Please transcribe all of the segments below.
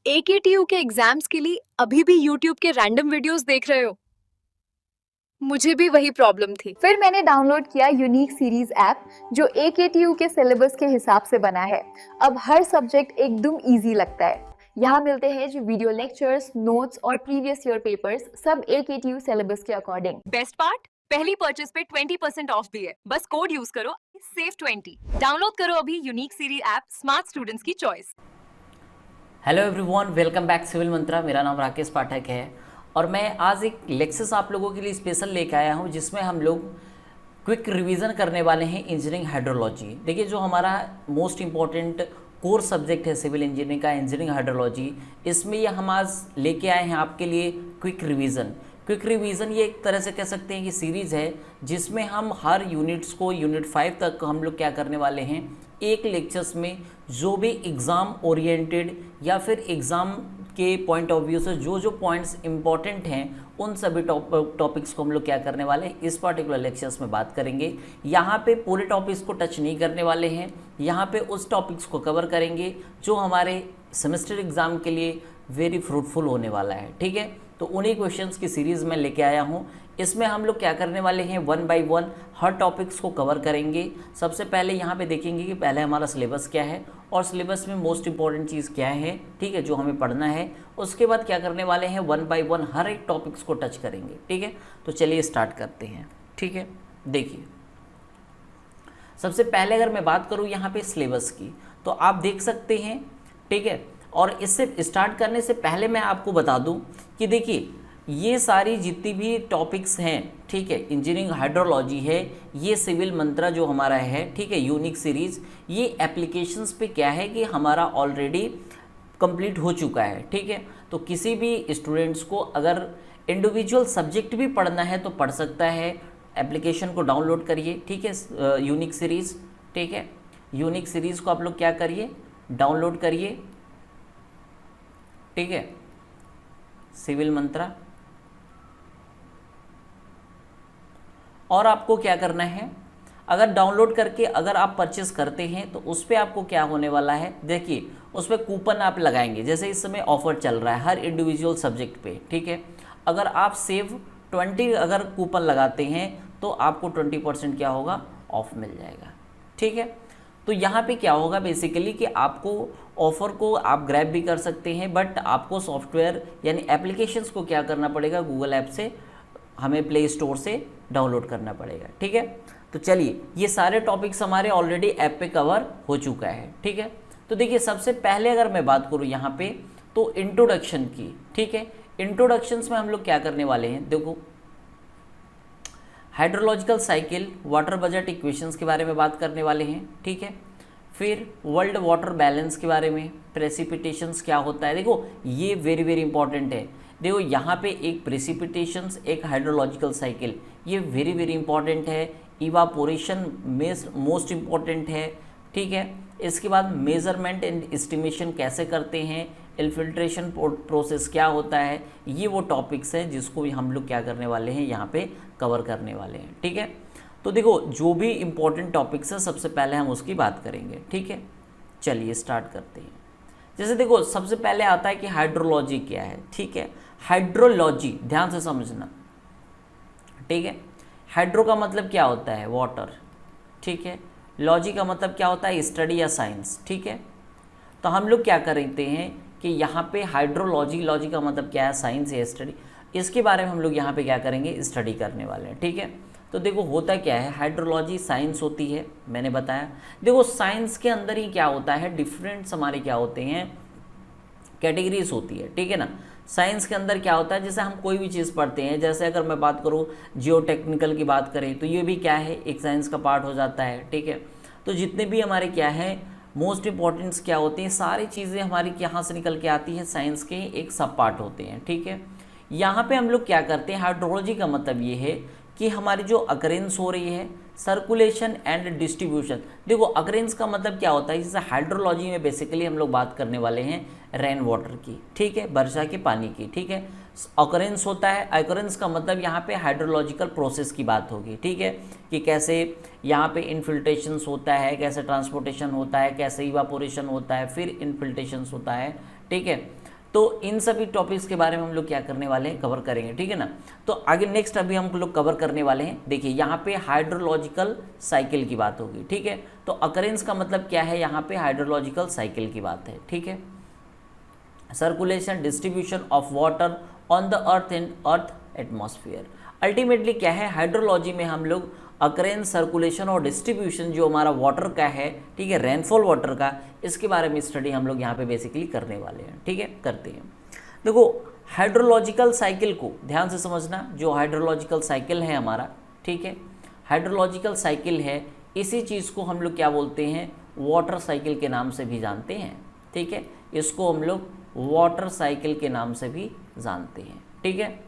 AKTU के exams के लिए अभी भी YouTube के रैंडम वीडियोस देख रहे हो? मुझे भी वही प्रॉब्लम थी। फिर मैंने डाउनलोड किया यूनिक सीरीज ऐप जो AKTU के सिलेबस के हिसाब से बना है। अब हर सब्जेक्ट एकदम इजी लगता है। यहाँ मिलते हैं जो वीडियो लेक्चर्स, नोट्स और प्रीवियस ईयर पेपर्स, सब AKTU सिलेबस के अकॉर्डिंग। बेस्ट पार्ट, पहली परचेज पे 20% ऑफ भी है। बस कोड यूज करो, SAVE20। डाउनलोड करो अभी unique series app, smart students की choice. Hello everyone, welcome back civil Mantra. मेरा नाम राकेश पाठक है और मैं आज एक लेक्चर्स आप लोगों के लिए स्पेशल लेके आया हूं जिसमें हम लोग क्विक रिवीजन करने वाले हैं इंजीनियरिंग हाइड्रोलॉजी। देखिए, जो हमारा मोस्ट इम्पॉर्टेंट कोर सब्जेक्ट है सिविल इंजीनियरिंग का, इंजीनियरिंग हाइड्रोलॉजी, इसमें ये हम आज लेके आए हैं आपके लिए क्विक रिवीजन। क्विक रिवीजन ये एक तरह से कह सकते हैं कि सीरीज़ है जिसमें हम हर यूनिट्स को यूनिट 5 तक हम लोग क्या करने वाले हैं, एक लेक्चर्स में जो भी एग्ज़ाम ओरिएंटेड या फिर एग्ज़ाम के पॉइंट ऑफ व्यू से जो जो पॉइंट्स इंपॉर्टेंट हैं उन सभी टॉपिक्स को हम लोग क्या करने वाले हैं, इस पर्टिकुलर लेक्चर्स में बात करेंगे। यहाँ पे पूरे टॉपिक्स को टच नहीं करने वाले हैं, यहाँ पे उस टॉपिक्स को कवर करेंगे जो हमारे सेमेस्टर एग्ज़ाम के लिए वेरी फ्रूटफुल होने वाला है। ठीक है, तो उन्हीं क्वेश्चंस की सीरीज़ में लेके आया हूँ। इसमें हम लोग क्या करने वाले हैं, 1 बाय 1 हर टॉपिक्स को कवर करेंगे। सबसे पहले यहाँ पे देखेंगे कि पहले हमारा सिलेबस क्या है और सिलेबस में मोस्ट इंपॉर्टेंट चीज़ क्या है, ठीक है, जो हमें पढ़ना है। उसके बाद क्या करने वाले हैं, 1 बाय 1 हर एक टॉपिक्स को टच करेंगे। ठीक है, तो चलिए स्टार्ट करते हैं। ठीक है, देखिए, सबसे पहले अगर मैं बात करूँ यहाँ पे सिलेबस की, तो आप देख सकते हैं। ठीक है, और इससे स्टार्ट करने से पहले मैं आपको बता दूं कि देखिए, ये सारी जितनी भी टॉपिक्स हैं, ठीक है, इंजीनियरिंग हाइड्रोलॉजी है, ये सिविल मंत्रा जो हमारा है, ठीक है, यूनिक सीरीज़, ये एप्लीकेशंस पे क्या है कि हमारा ऑलरेडी कंप्लीट हो चुका है। ठीक है, तो किसी भी स्टूडेंट्स को अगर इंडिविजुअल सब्जेक्ट भी पढ़ना है तो पढ़ सकता है। एप्लीकेशन को डाउनलोड करिए, ठीक है, यूनिक सीरीज़। ठीक है, यूनिक सीरीज़ को आप लोग क्या करिए, डाउनलोड करिए। ठीक है, सिविल मंत्रा। और आपको क्या करना है, अगर डाउनलोड करके अगर आप परचेस करते हैं तो उस पर आपको क्या होने वाला है, देखिए, उस पर कूपन आप लगाएंगे। जैसे इस समय ऑफर चल रहा है हर इंडिविजुअल सब्जेक्ट पे। ठीक है, अगर आप SAVE20 अगर कूपन लगाते हैं तो आपको 20% क्या होगा, ऑफ मिल जाएगा। ठीक है, तो यहाँ पे क्या होगा बेसिकली कि आपको ऑफ़र को आप ग्रैब भी कर सकते हैं, बट आपको सॉफ्टवेयर यानी एप्लीकेशंस को क्या करना पड़ेगा, गूगल ऐप से, हमें प्ले स्टोर से डाउनलोड करना पड़ेगा। ठीक है, तो चलिए, ये सारे टॉपिक्स हमारे ऑलरेडी ऐप पे कवर हो चुका है। ठीक है, तो देखिए, सबसे पहले अगर मैं बात करूँ यहाँ पे तो इंट्रोडक्शन की। ठीक है, इंट्रोडक्शंस में हम लोग क्या करने वाले हैं, देखो, hydrological cycle, water budget equations के बारे में बात करने वाले हैं। ठीक है, फिर वर्ल्ड वाटर बैलेंस के बारे में, प्रेसिपिटेशंस क्या होता है, देखो ये वेरी वेरी इंपॉर्टेंट है। देखो यहाँ पे एक प्रेसिपिटेशंस, एक हाइड्रोलॉजिकल साइकिल, ये वेरी वेरी इंपॉर्टेंट है। इवापोरेशन मोस्ट इम्पॉर्टेंट है। ठीक है, इसके बाद मेजरमेंट एंड एस्टिमेशन कैसे करते हैं, इन्फिल्ट्रेशन प्रोसेस क्या होता है, ये वो टॉपिक्स हैं जिसको भी हम लोग क्या करने वाले हैं, यहाँ पे कवर करने वाले हैं। ठीक है, तो देखो, जो भी इम्पोर्टेंट टॉपिक्स है सबसे पहले हम उसकी बात करेंगे। ठीक है, चलिए स्टार्ट करते हैं। जैसे देखो, सबसे पहले आता है कि हाइड्रोलॉजी क्या है। ठीक है, हाइड्रोलॉजी ध्यान से समझना। ठीक है, हाइड्रो का मतलब क्या होता है, वाटर। ठीक है, लॉजी का मतलब क्या होता है, स्टडी या साइंस। ठीक है, तो हम लोग क्या करते हैं कि यहाँ पे हाइड्रोलॉजी, लॉजी का मतलब क्या है, साइंस या स्टडी, इसके बारे में हम लोग यहाँ पे क्या करेंगे, स्टडी करने वाले हैं। ठीक है, तो देखो होता क्या है, हाइड्रोलॉजी साइंस होती है, मैंने बताया। देखो, साइंस के अंदर ही क्या होता है, डिफरेंट्स हमारे क्या होते हैं, कैटेगरीज होती है। ठीक है ना, साइंस के अंदर क्या होता है, जैसे हम कोई भी चीज़ पढ़ते हैं, जैसे अगर मैं बात करूँ जियो टेक्निकल की बात करें तो ये भी क्या है, एक साइंस का पार्ट हो जाता है। ठीक है, तो जितने भी हमारे क्या है मोस्ट इंपॉर्टेंट्स क्या होते हैं, सारी चीज़ें हमारी यहाँ से निकल के आती हैं, साइंस के एक सब पार्ट होते हैं। ठीक है, यहाँ पे हम लोग क्या करते हैं, हाइड्रोलॉजी का मतलब ये है कि हमारी जो अकरेंस हो रही है, सर्कुलेशन एंड डिस्ट्रीब्यूशन। देखो, अकरेंस का मतलब क्या होता है, जैसे हाइड्रोलॉजी में बेसिकली हम लोग बात करने वाले हैं रेन वाटर की। ठीक है, वर्षा के पानी की। ठीक है, अकरेंस होता है, अकरेंस का मतलब यहाँ पे हाइड्रोलॉजिकल प्रोसेस की बात होगी। ठीक है, कि कैसे यहाँ पे इनफिल्ट्रेशंस होता है, कैसे ट्रांसपोर्टेशन होता है, कैसे इवापोरेशन होता है, फिर इनफिल्ट्रेशंस होता है। ठीक है, तो इन सभी टॉपिक्स के बारे में हम लोग क्या करने वाले हैं, कवर करेंगे, ठीक है ना। तो आगे नेक्स्ट अभी हम लोग कवर करने वाले हैं, देखिए यहाँ पे हाइड्रोलॉजिकल साइकिल की बात होगी, ठीक है। तो अकरेंस का मतलब क्या है, यहाँ पे हाइड्रोलॉजिकल साइकिल की बात है, ठीक है। Circulation distribution of water on the earth and earth atmosphere. Ultimately क्या है, हाइड्रोलॉजी में हम लोग अकरेंस, सर्कुलेशन और डिस्ट्रीब्यूशन जो हमारा वाटर का है, ठीक है, रेनफॉल वाटर का, इसके बारे में स्टडी हम लोग यहाँ पे बेसिकली करने वाले हैं, ठीक है, करते हैं। देखो हाइड्रोलॉजिकल साइकिल को ध्यान से समझना, जो हाइड्रोलॉजिकल साइकिल है हमारा, ठीक है, हाइड्रोलॉजिकल साइकिल है, इसी चीज़ को हम लोग क्या बोलते हैं, वाटर साइकिल के नाम से भी जानते हैं, ठीक है, इसको हम लोग वाटर साइकिल के नाम से भी जानते हैं, ठीक है।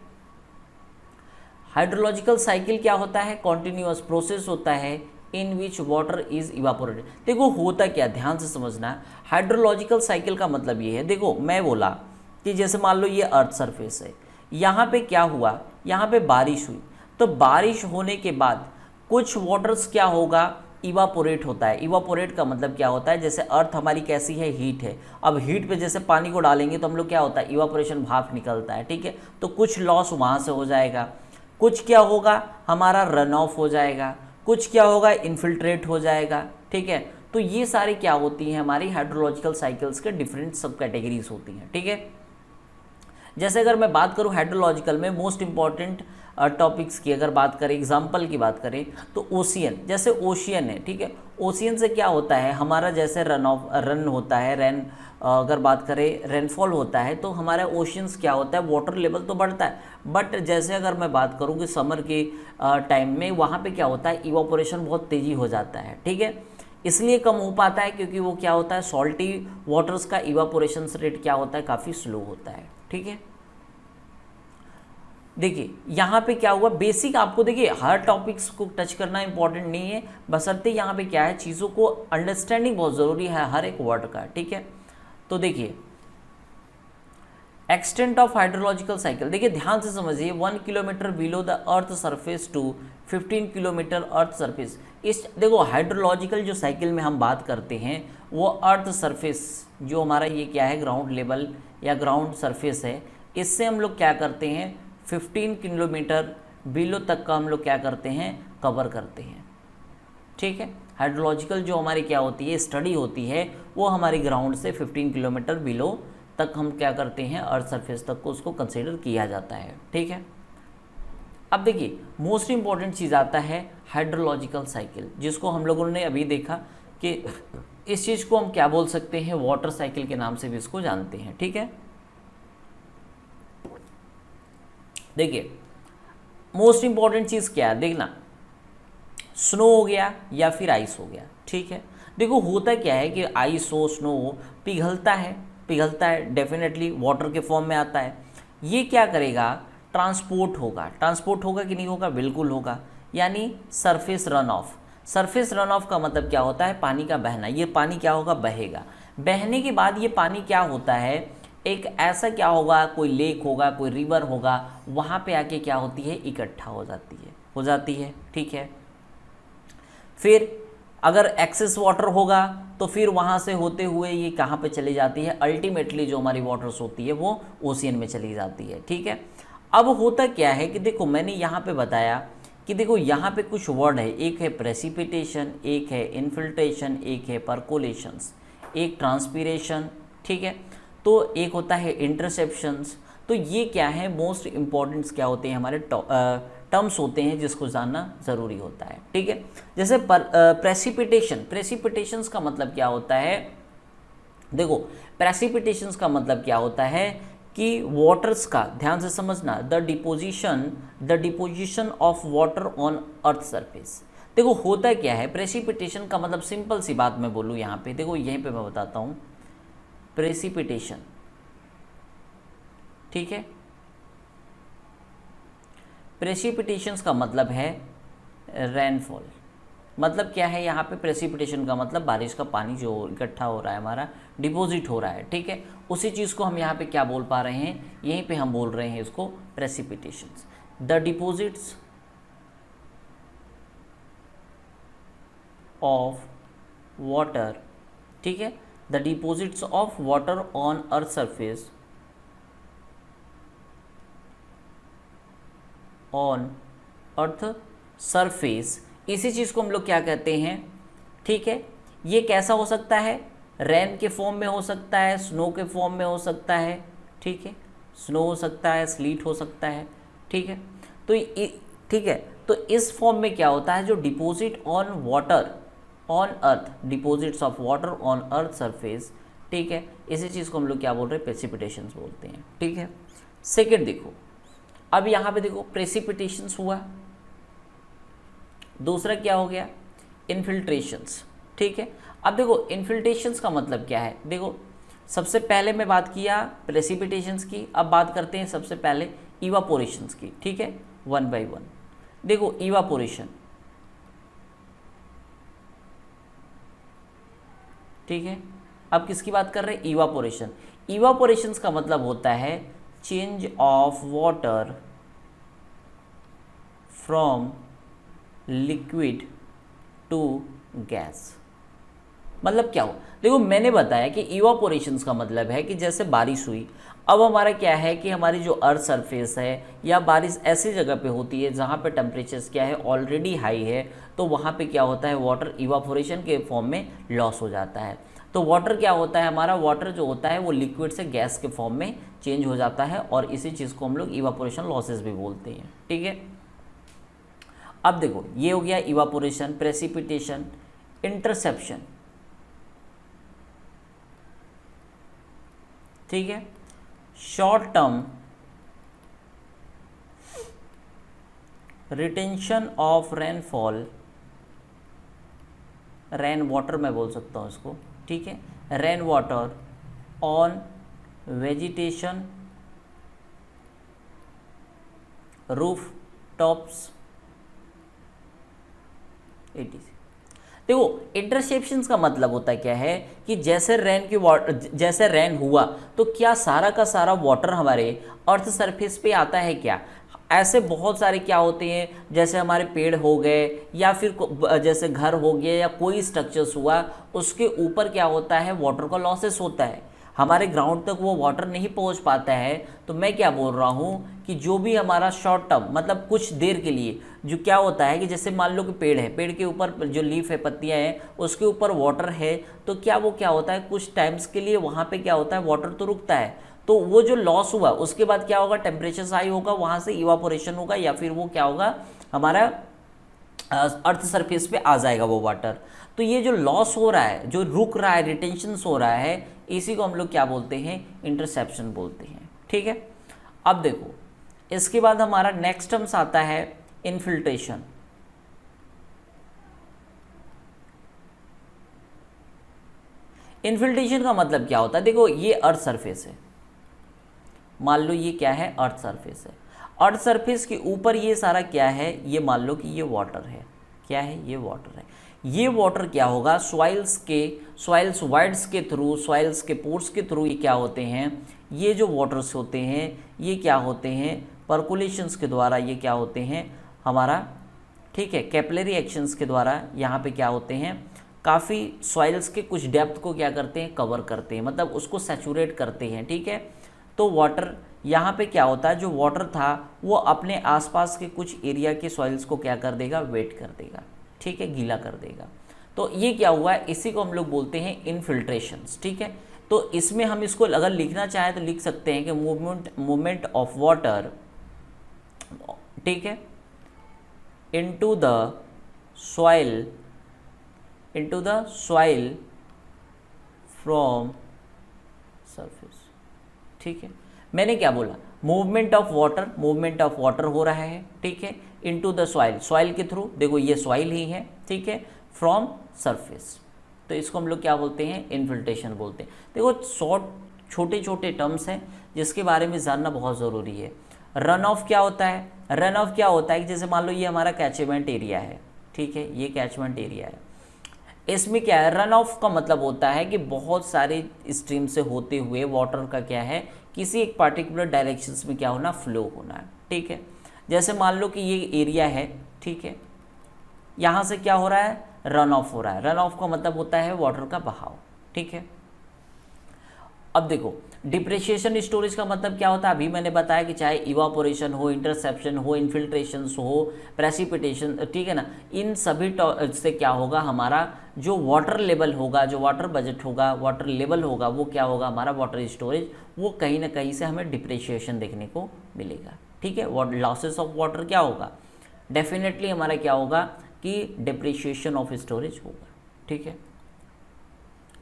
हाइड्रोलॉजिकल साइकिल क्या होता है, कॉन्टिन्यूअस प्रोसेस होता है इन विच वाटर इज इवापोरेटेड। देखो होता क्या, ध्यान से समझना, हाइड्रोलॉजिकल साइकिल का मतलब ये है, देखो मैं बोला कि जैसे मान लो ये अर्थ सरफेस है, यहाँ पे क्या हुआ, यहाँ पे बारिश हुई, तो बारिश होने के बाद कुछ वाटर्स क्या होगा, इवापोरेट होता है। इवापोरेट का मतलब क्या होता है, जैसे अर्थ हमारी कैसी है, हीट है, अब हीट पे जैसे पानी को डालेंगे तो हम लोग क्या होता है, इवापोरेशन, भाप निकलता है, ठीक है। तो कुछ लॉस वहाँ से हो जाएगा, कुछ क्या होगा, हमारा रन ऑफ हो जाएगा, कुछ क्या होगा, इन्फिल्ट्रेट हो जाएगा, ठीक है। तो ये सारी क्या होती हैं, हमारी हाइड्रोलॉजिकल साइकिल्स के डिफरेंट सब कैटेगरीज होती हैं, ठीक है। जैसे अगर मैं बात करूं हाइड्रोलॉजिकल में मोस्ट इंपॉर्टेंट टॉपिक्स की अगर बात करें, एग्जांपल की बात करें, तो ओशियन, जैसे ओशियन है, ठीक है, ओशियन से क्या होता है, हमारा जैसे रन होता है, अगर बात करें रेनफॉल होता है, तो हमारा ओशियंस क्या होता है, वाटर लेवल तो बढ़ता है, बट जैसे अगर मैं बात करूँ कि समर के टाइम में वहाँ पे क्या होता है, इवापोरेशन बहुत तेज़ी हो जाता है, ठीक है, इसलिए कम हो पाता है क्योंकि वो क्या होता है, सॉल्टी वाटर्स का इवापोरेशन रेट क्या होता है, काफ़ी स्लो होता है, ठीक है। देखिए यहाँ पे क्या हुआ, बेसिक आपको देखिए हर टॉपिक्स को टच करना इंपॉर्टेंट नहीं है, बशर्ते यहाँ पे क्या है, चीज़ों को अंडरस्टैंडिंग बहुत ज़रूरी है हर एक वर्ड का, ठीक है। तो देखिए एक्सटेंट ऑफ हाइड्रोलॉजिकल साइकिल, देखिए ध्यान से समझिए, 1 kilometre below the earth surface to 15 kilometre earth surface. इस देखो हाइड्रोलॉजिकल जो साइकिल में हम बात करते हैं, वो अर्थ सरफेस जो हमारा ये क्या है, ग्राउंड लेवल या ग्राउंड सरफेस है, इससे हम लोग क्या करते हैं, 15 किलोमीटर बिलो तक का हम लोग क्या करते हैं, कवर करते हैं, ठीक है। हाइड्रोलॉजिकल जो हमारी क्या होती है, स्टडी होती है, वो हमारी ग्राउंड से 15 किलोमीटर बिलो तक हम क्या करते हैं, अर्थ सरफेस तक को उसको कंसीडर किया जाता है, ठीक है। अब देखिए मोस्ट इंपॉर्टेंट चीज़ आता है हाइड्रोलॉजिकल साइकिल, जिसको हम लोगों ने अभी देखा कि इस चीज़ को हम क्या बोल सकते हैं, वाटर साइकिल के नाम से भी इसको जानते हैं, ठीक है। देखिए मोस्ट इंपॉर्टेंट चीज़ क्या है, देखना, स्नो हो गया या फिर आइस हो गया, ठीक है। देखो होता क्या है कि आइस हो, स्नो हो, पिघलता है डेफिनेटली वाटर के फॉर्म में आता है, ये क्या करेगा, ट्रांसपोर्ट होगा कि नहीं होगा, बिल्कुल होगा, यानी surface run of. Surface run of का मतलब क्या होता है, पानी का बहना, ये पानी क्या होगा, बहेगा, बहने के बाद ये पानी क्या होता है, एक ऐसा क्या होगा, कोई लेक होगा, कोई रिवर होगा, वहाँ पे आके क्या होती है, इकट्ठा हो जाती है, ठीक है। फिर अगर एक्सेस वाटर होगा तो फिर वहाँ से होते हुए ये कहाँ पे चली जाती है, अल्टीमेटली जो हमारी वाटर्स होती है वो ओशियन में चली जाती है, ठीक है। अब होता क्या है कि देखो मैंने यहाँ पे बताया कि देखो यहाँ पे कुछ वर्ड है, एक है प्रेसिपिटेशन, एक है इन्फिल्ट्रेशन, एक है परकोलेशंस, एक ट्रांसपीरेशन, ठीक है, तो एक होता है इंटरसेप्शंस। तो ये क्या है, मोस्ट इंपॉर्टेंट्स क्या होते हैं, हमारे टर्म्स होते हैं जिसको जानना ज़रूरी होता है, ठीक है। जैसे प्रेसिपिटेशंस का मतलब क्या होता है, देखो प्रेसिपिटेशंस का मतलब क्या होता है कि वाटर्स का, ध्यान से समझना, the deposition of water on earth surface. देखो होता क्या है, प्रेसिपिटेशन का मतलब सिंपल सी बात मैं बोलूँ यहाँ पे, देखो यहीं पे मैं बताता हूँ, प्रेसिपिटेशन, ठीक है, प्रेसिपिटेशंस का मतलब है रेनफॉल। मतलब क्या है यहाँ पे, प्रेसिपिटेशन का मतलब बारिश का पानी जो इकट्ठा हो रहा है, हमारा डिपॉजिट हो रहा है, ठीक है, उसी चीज़ को हम यहाँ पे क्या बोल पा रहे हैं, यहीं पे हम बोल रहे हैं इसको प्रेसिपिटेशंस, द डिपॉजिट्स ऑफ वाटर, ठीक है, the deposits of water on earth surface on earth surface, इसी चीज़ को हम लोग क्या कहते हैं, ठीक है। ये कैसा हो सकता है, रेन के फॉर्म में हो सकता है, स्नो के फॉर्म में हो सकता है, ठीक है, स्नो हो सकता है, स्लीट हो सकता है, ठीक है। तो ठीक है, तो इस फॉर्म में क्या होता है, जो deposit on water on earth, deposits of water on earth surface, ठीक है, इसी चीज़ को हम लोग क्या बोल रहे हैं, प्रेसिपिटेशंस बोलते हैं, ठीक है। सेकेंड देखो, अब यहाँ पे देखो प्रेसिपिटेशंस हुआ, दूसरा क्या हो गया, इन्फिल्ट्रेशंस, ठीक है। अब देखो इन्फिल्ट्रेशंस का मतलब क्या है, देखो सबसे पहले मैं बात किया प्रेसिपिटेशंस की, अब बात करते हैं सबसे पहले इवापोरेशंस की, ठीक है, वन बाय वन। देखो इवापोरेशन, ठीक है, अब किसकी बात कर रहे हैं, इवापोरेशन। इवापोरेशंस का मतलब होता है change of water from liquid to gas. मतलब क्या हो, देखो मैंने बताया कि इवापोरेशंस का मतलब है कि जैसे बारिश हुई, अब हमारा क्या है कि हमारी जो अर्थ सरफेस है या बारिश ऐसी जगह पे होती है जहाँ पे टेम्परेचर्स क्या है ऑलरेडी हाई है, तो वहाँ पे क्या होता है, वाटर इवापोरेशन के फॉर्म में लॉस हो जाता है। तो वाटर क्या होता है, हमारा वाटर जो होता है वो लिक्विड से गैस के फॉर्म में चेंज हो जाता है, और इसी चीज़ को हम लोग इवापोरेशन लॉसेस भी बोलते हैं, ठीक है। अब देखो ये हो गया इवापोरेशन, प्रेसिपिटेशन, इंटरसेप्शन, ठीक है, short term retention of rainfall, rain water मैं बोल सकता हूँ इसको, ठीक है, rain water on vegetation, roof tops, etc। देखो इंटरसेप्शंस का मतलब होता है क्या है कि जैसे जैसे रेन हुआ तो क्या सारा का सारा वाटर हमारे अर्थ सरफेस पे आता है क्या, ऐसे बहुत सारे क्या होते हैं, जैसे हमारे पेड़ हो गए या फिर जैसे घर हो गया या कोई स्ट्रक्चर्स हुआ, उसके ऊपर क्या होता है, वाटर का लॉसेस होता है, हमारे ग्राउंड तक वो वाटर नहीं पहुंच पाता है। तो मैं क्या बोल रहा हूँ कि जो भी हमारा शॉर्ट टर्म मतलब कुछ देर के लिए जो क्या होता है कि जैसे मान लो कि पेड़ है, पेड़ के ऊपर जो लीफ है, पत्तियाँ हैं, उसके ऊपर वाटर है, तो क्या वो क्या होता है कुछ टाइम्स के लिए वहाँ पे क्या होता है वाटर तो रुकता है, तो वो जो लॉस हुआ उसके बाद क्या होगा, टेम्परेचर हाई होगा, वहाँ से इवापोरेशन होगा या फिर वो क्या होगा हमारा अर्थ सरफेस पे आ जाएगा वो वाटर। तो ये जो लॉस हो रहा है, जो रुक रहा है, रिटेंशंस हो रहा है, इसी को हम लोग क्या बोलते हैं, इंटरसेप्शन बोलते हैं, ठीक है। अब देखो इसके बाद हमारा नेक्स्ट टर्म्स आता है इन्फिल्ट्रेशन। इन्फिल्ट्रेशन का मतलब क्या होता है, देखो ये अर्थ सरफेस है, मान लो ये क्या है, अर्थ सरफेस है, अर्थ सरफेस के ऊपर ये सारा क्या है, ये मान लो कि ये वाटर है, क्या है, ये वाटर है। ये वाटर क्या होगा, सॉइल्स वाइड्स के थ्रू, सॉइल्स के पोर्स के थ्रू ये क्या होते हैं, ये जो वाटर्स होते हैं ये क्या होते हैं, पर्कुलेशंस के द्वारा ये क्या होते हैं हमारा, ठीक है, कैपिलरी एक्शंस के द्वारा यहाँ पे क्या होते हैं, काफ़ी सॉइल्स के कुछ डेप्थ को क्या करते हैं, कवर करते हैं, मतलब उसको सैचुरेट करते हैं, ठीक है। तो वाटर यहाँ पे क्या होता है, जो वाटर था वो अपने आसपास के कुछ एरिया के सॉइल्स को क्या कर देगा, वेट कर देगा, ठीक है, गीला कर देगा। तो ये क्या हुआ है, इसी को हम लोग बोलते हैं इन्फिल्ट्रेशंस, ठीक है। तो इसमें हम इसको अगर लिखना चाहें तो लिख सकते हैं कि मूवमेंट ऑफ वाटर, ठीक है, into the soil from surface, ठीक है। मैंने क्या बोला, मूवमेंट ऑफ वाटर हो रहा है, ठीक है, इनटू द सॉइल के थ्रू, देखो ये सॉइल ही है, ठीक है, फ्रॉम सरफेस, तो इसको हम लोग क्या बोलते हैं, इन्फिल्ट्रेशन बोलते हैं। देखो छोटे छोटे टर्म्स हैं जिसके बारे में जानना बहुत ज़रूरी है। रन ऑफ क्या होता है, रन ऑफ क्या होता है कि जैसे मान लो ये हमारा कैचमेंट एरिया है, ठीक है, ये कैचमेंट एरिया है, इसमें क्या है, रन ऑफ का मतलब होता है कि बहुत सारे स्ट्रीम से होते हुए वाटर का क्या है, किसी एक पार्टिकुलर डायरेक्शंस में क्या होना, फ्लो होना है, ठीक है। जैसे मान लो कि ये एरिया है, ठीक है, यहाँ से क्या हो रहा है, रन ऑफ हो रहा है। रन ऑफ का मतलब होता है वाटर का बहाव, ठीक है। अब देखो डिप्रेशिएशन स्टोरेज का मतलब क्या होता है, अभी मैंने बताया कि चाहे इवापोरेशन हो, इंटरसेप्शन हो, इन्फिल्ट्रेशन हो, प्रेसिपिटेशन, ठीक है ना, इन सभी से क्या होगा, हमारा जो वाटर लेवल होगा, जो वाटर बजट होगा, वाटर लेवल होगा, वो क्या होगा, हमारा वाटर स्टोरेज, वो कहीं ना कहीं से हमें डिप्रेशिएशन देखने को मिलेगा। ठीक है, लॉसेस ऑफ वाटर क्या होगा, डेफिनेटली हमारा क्या होगा कि डिप्रेशिएशन ऑफ स्टोरेज होगा। ठीक है,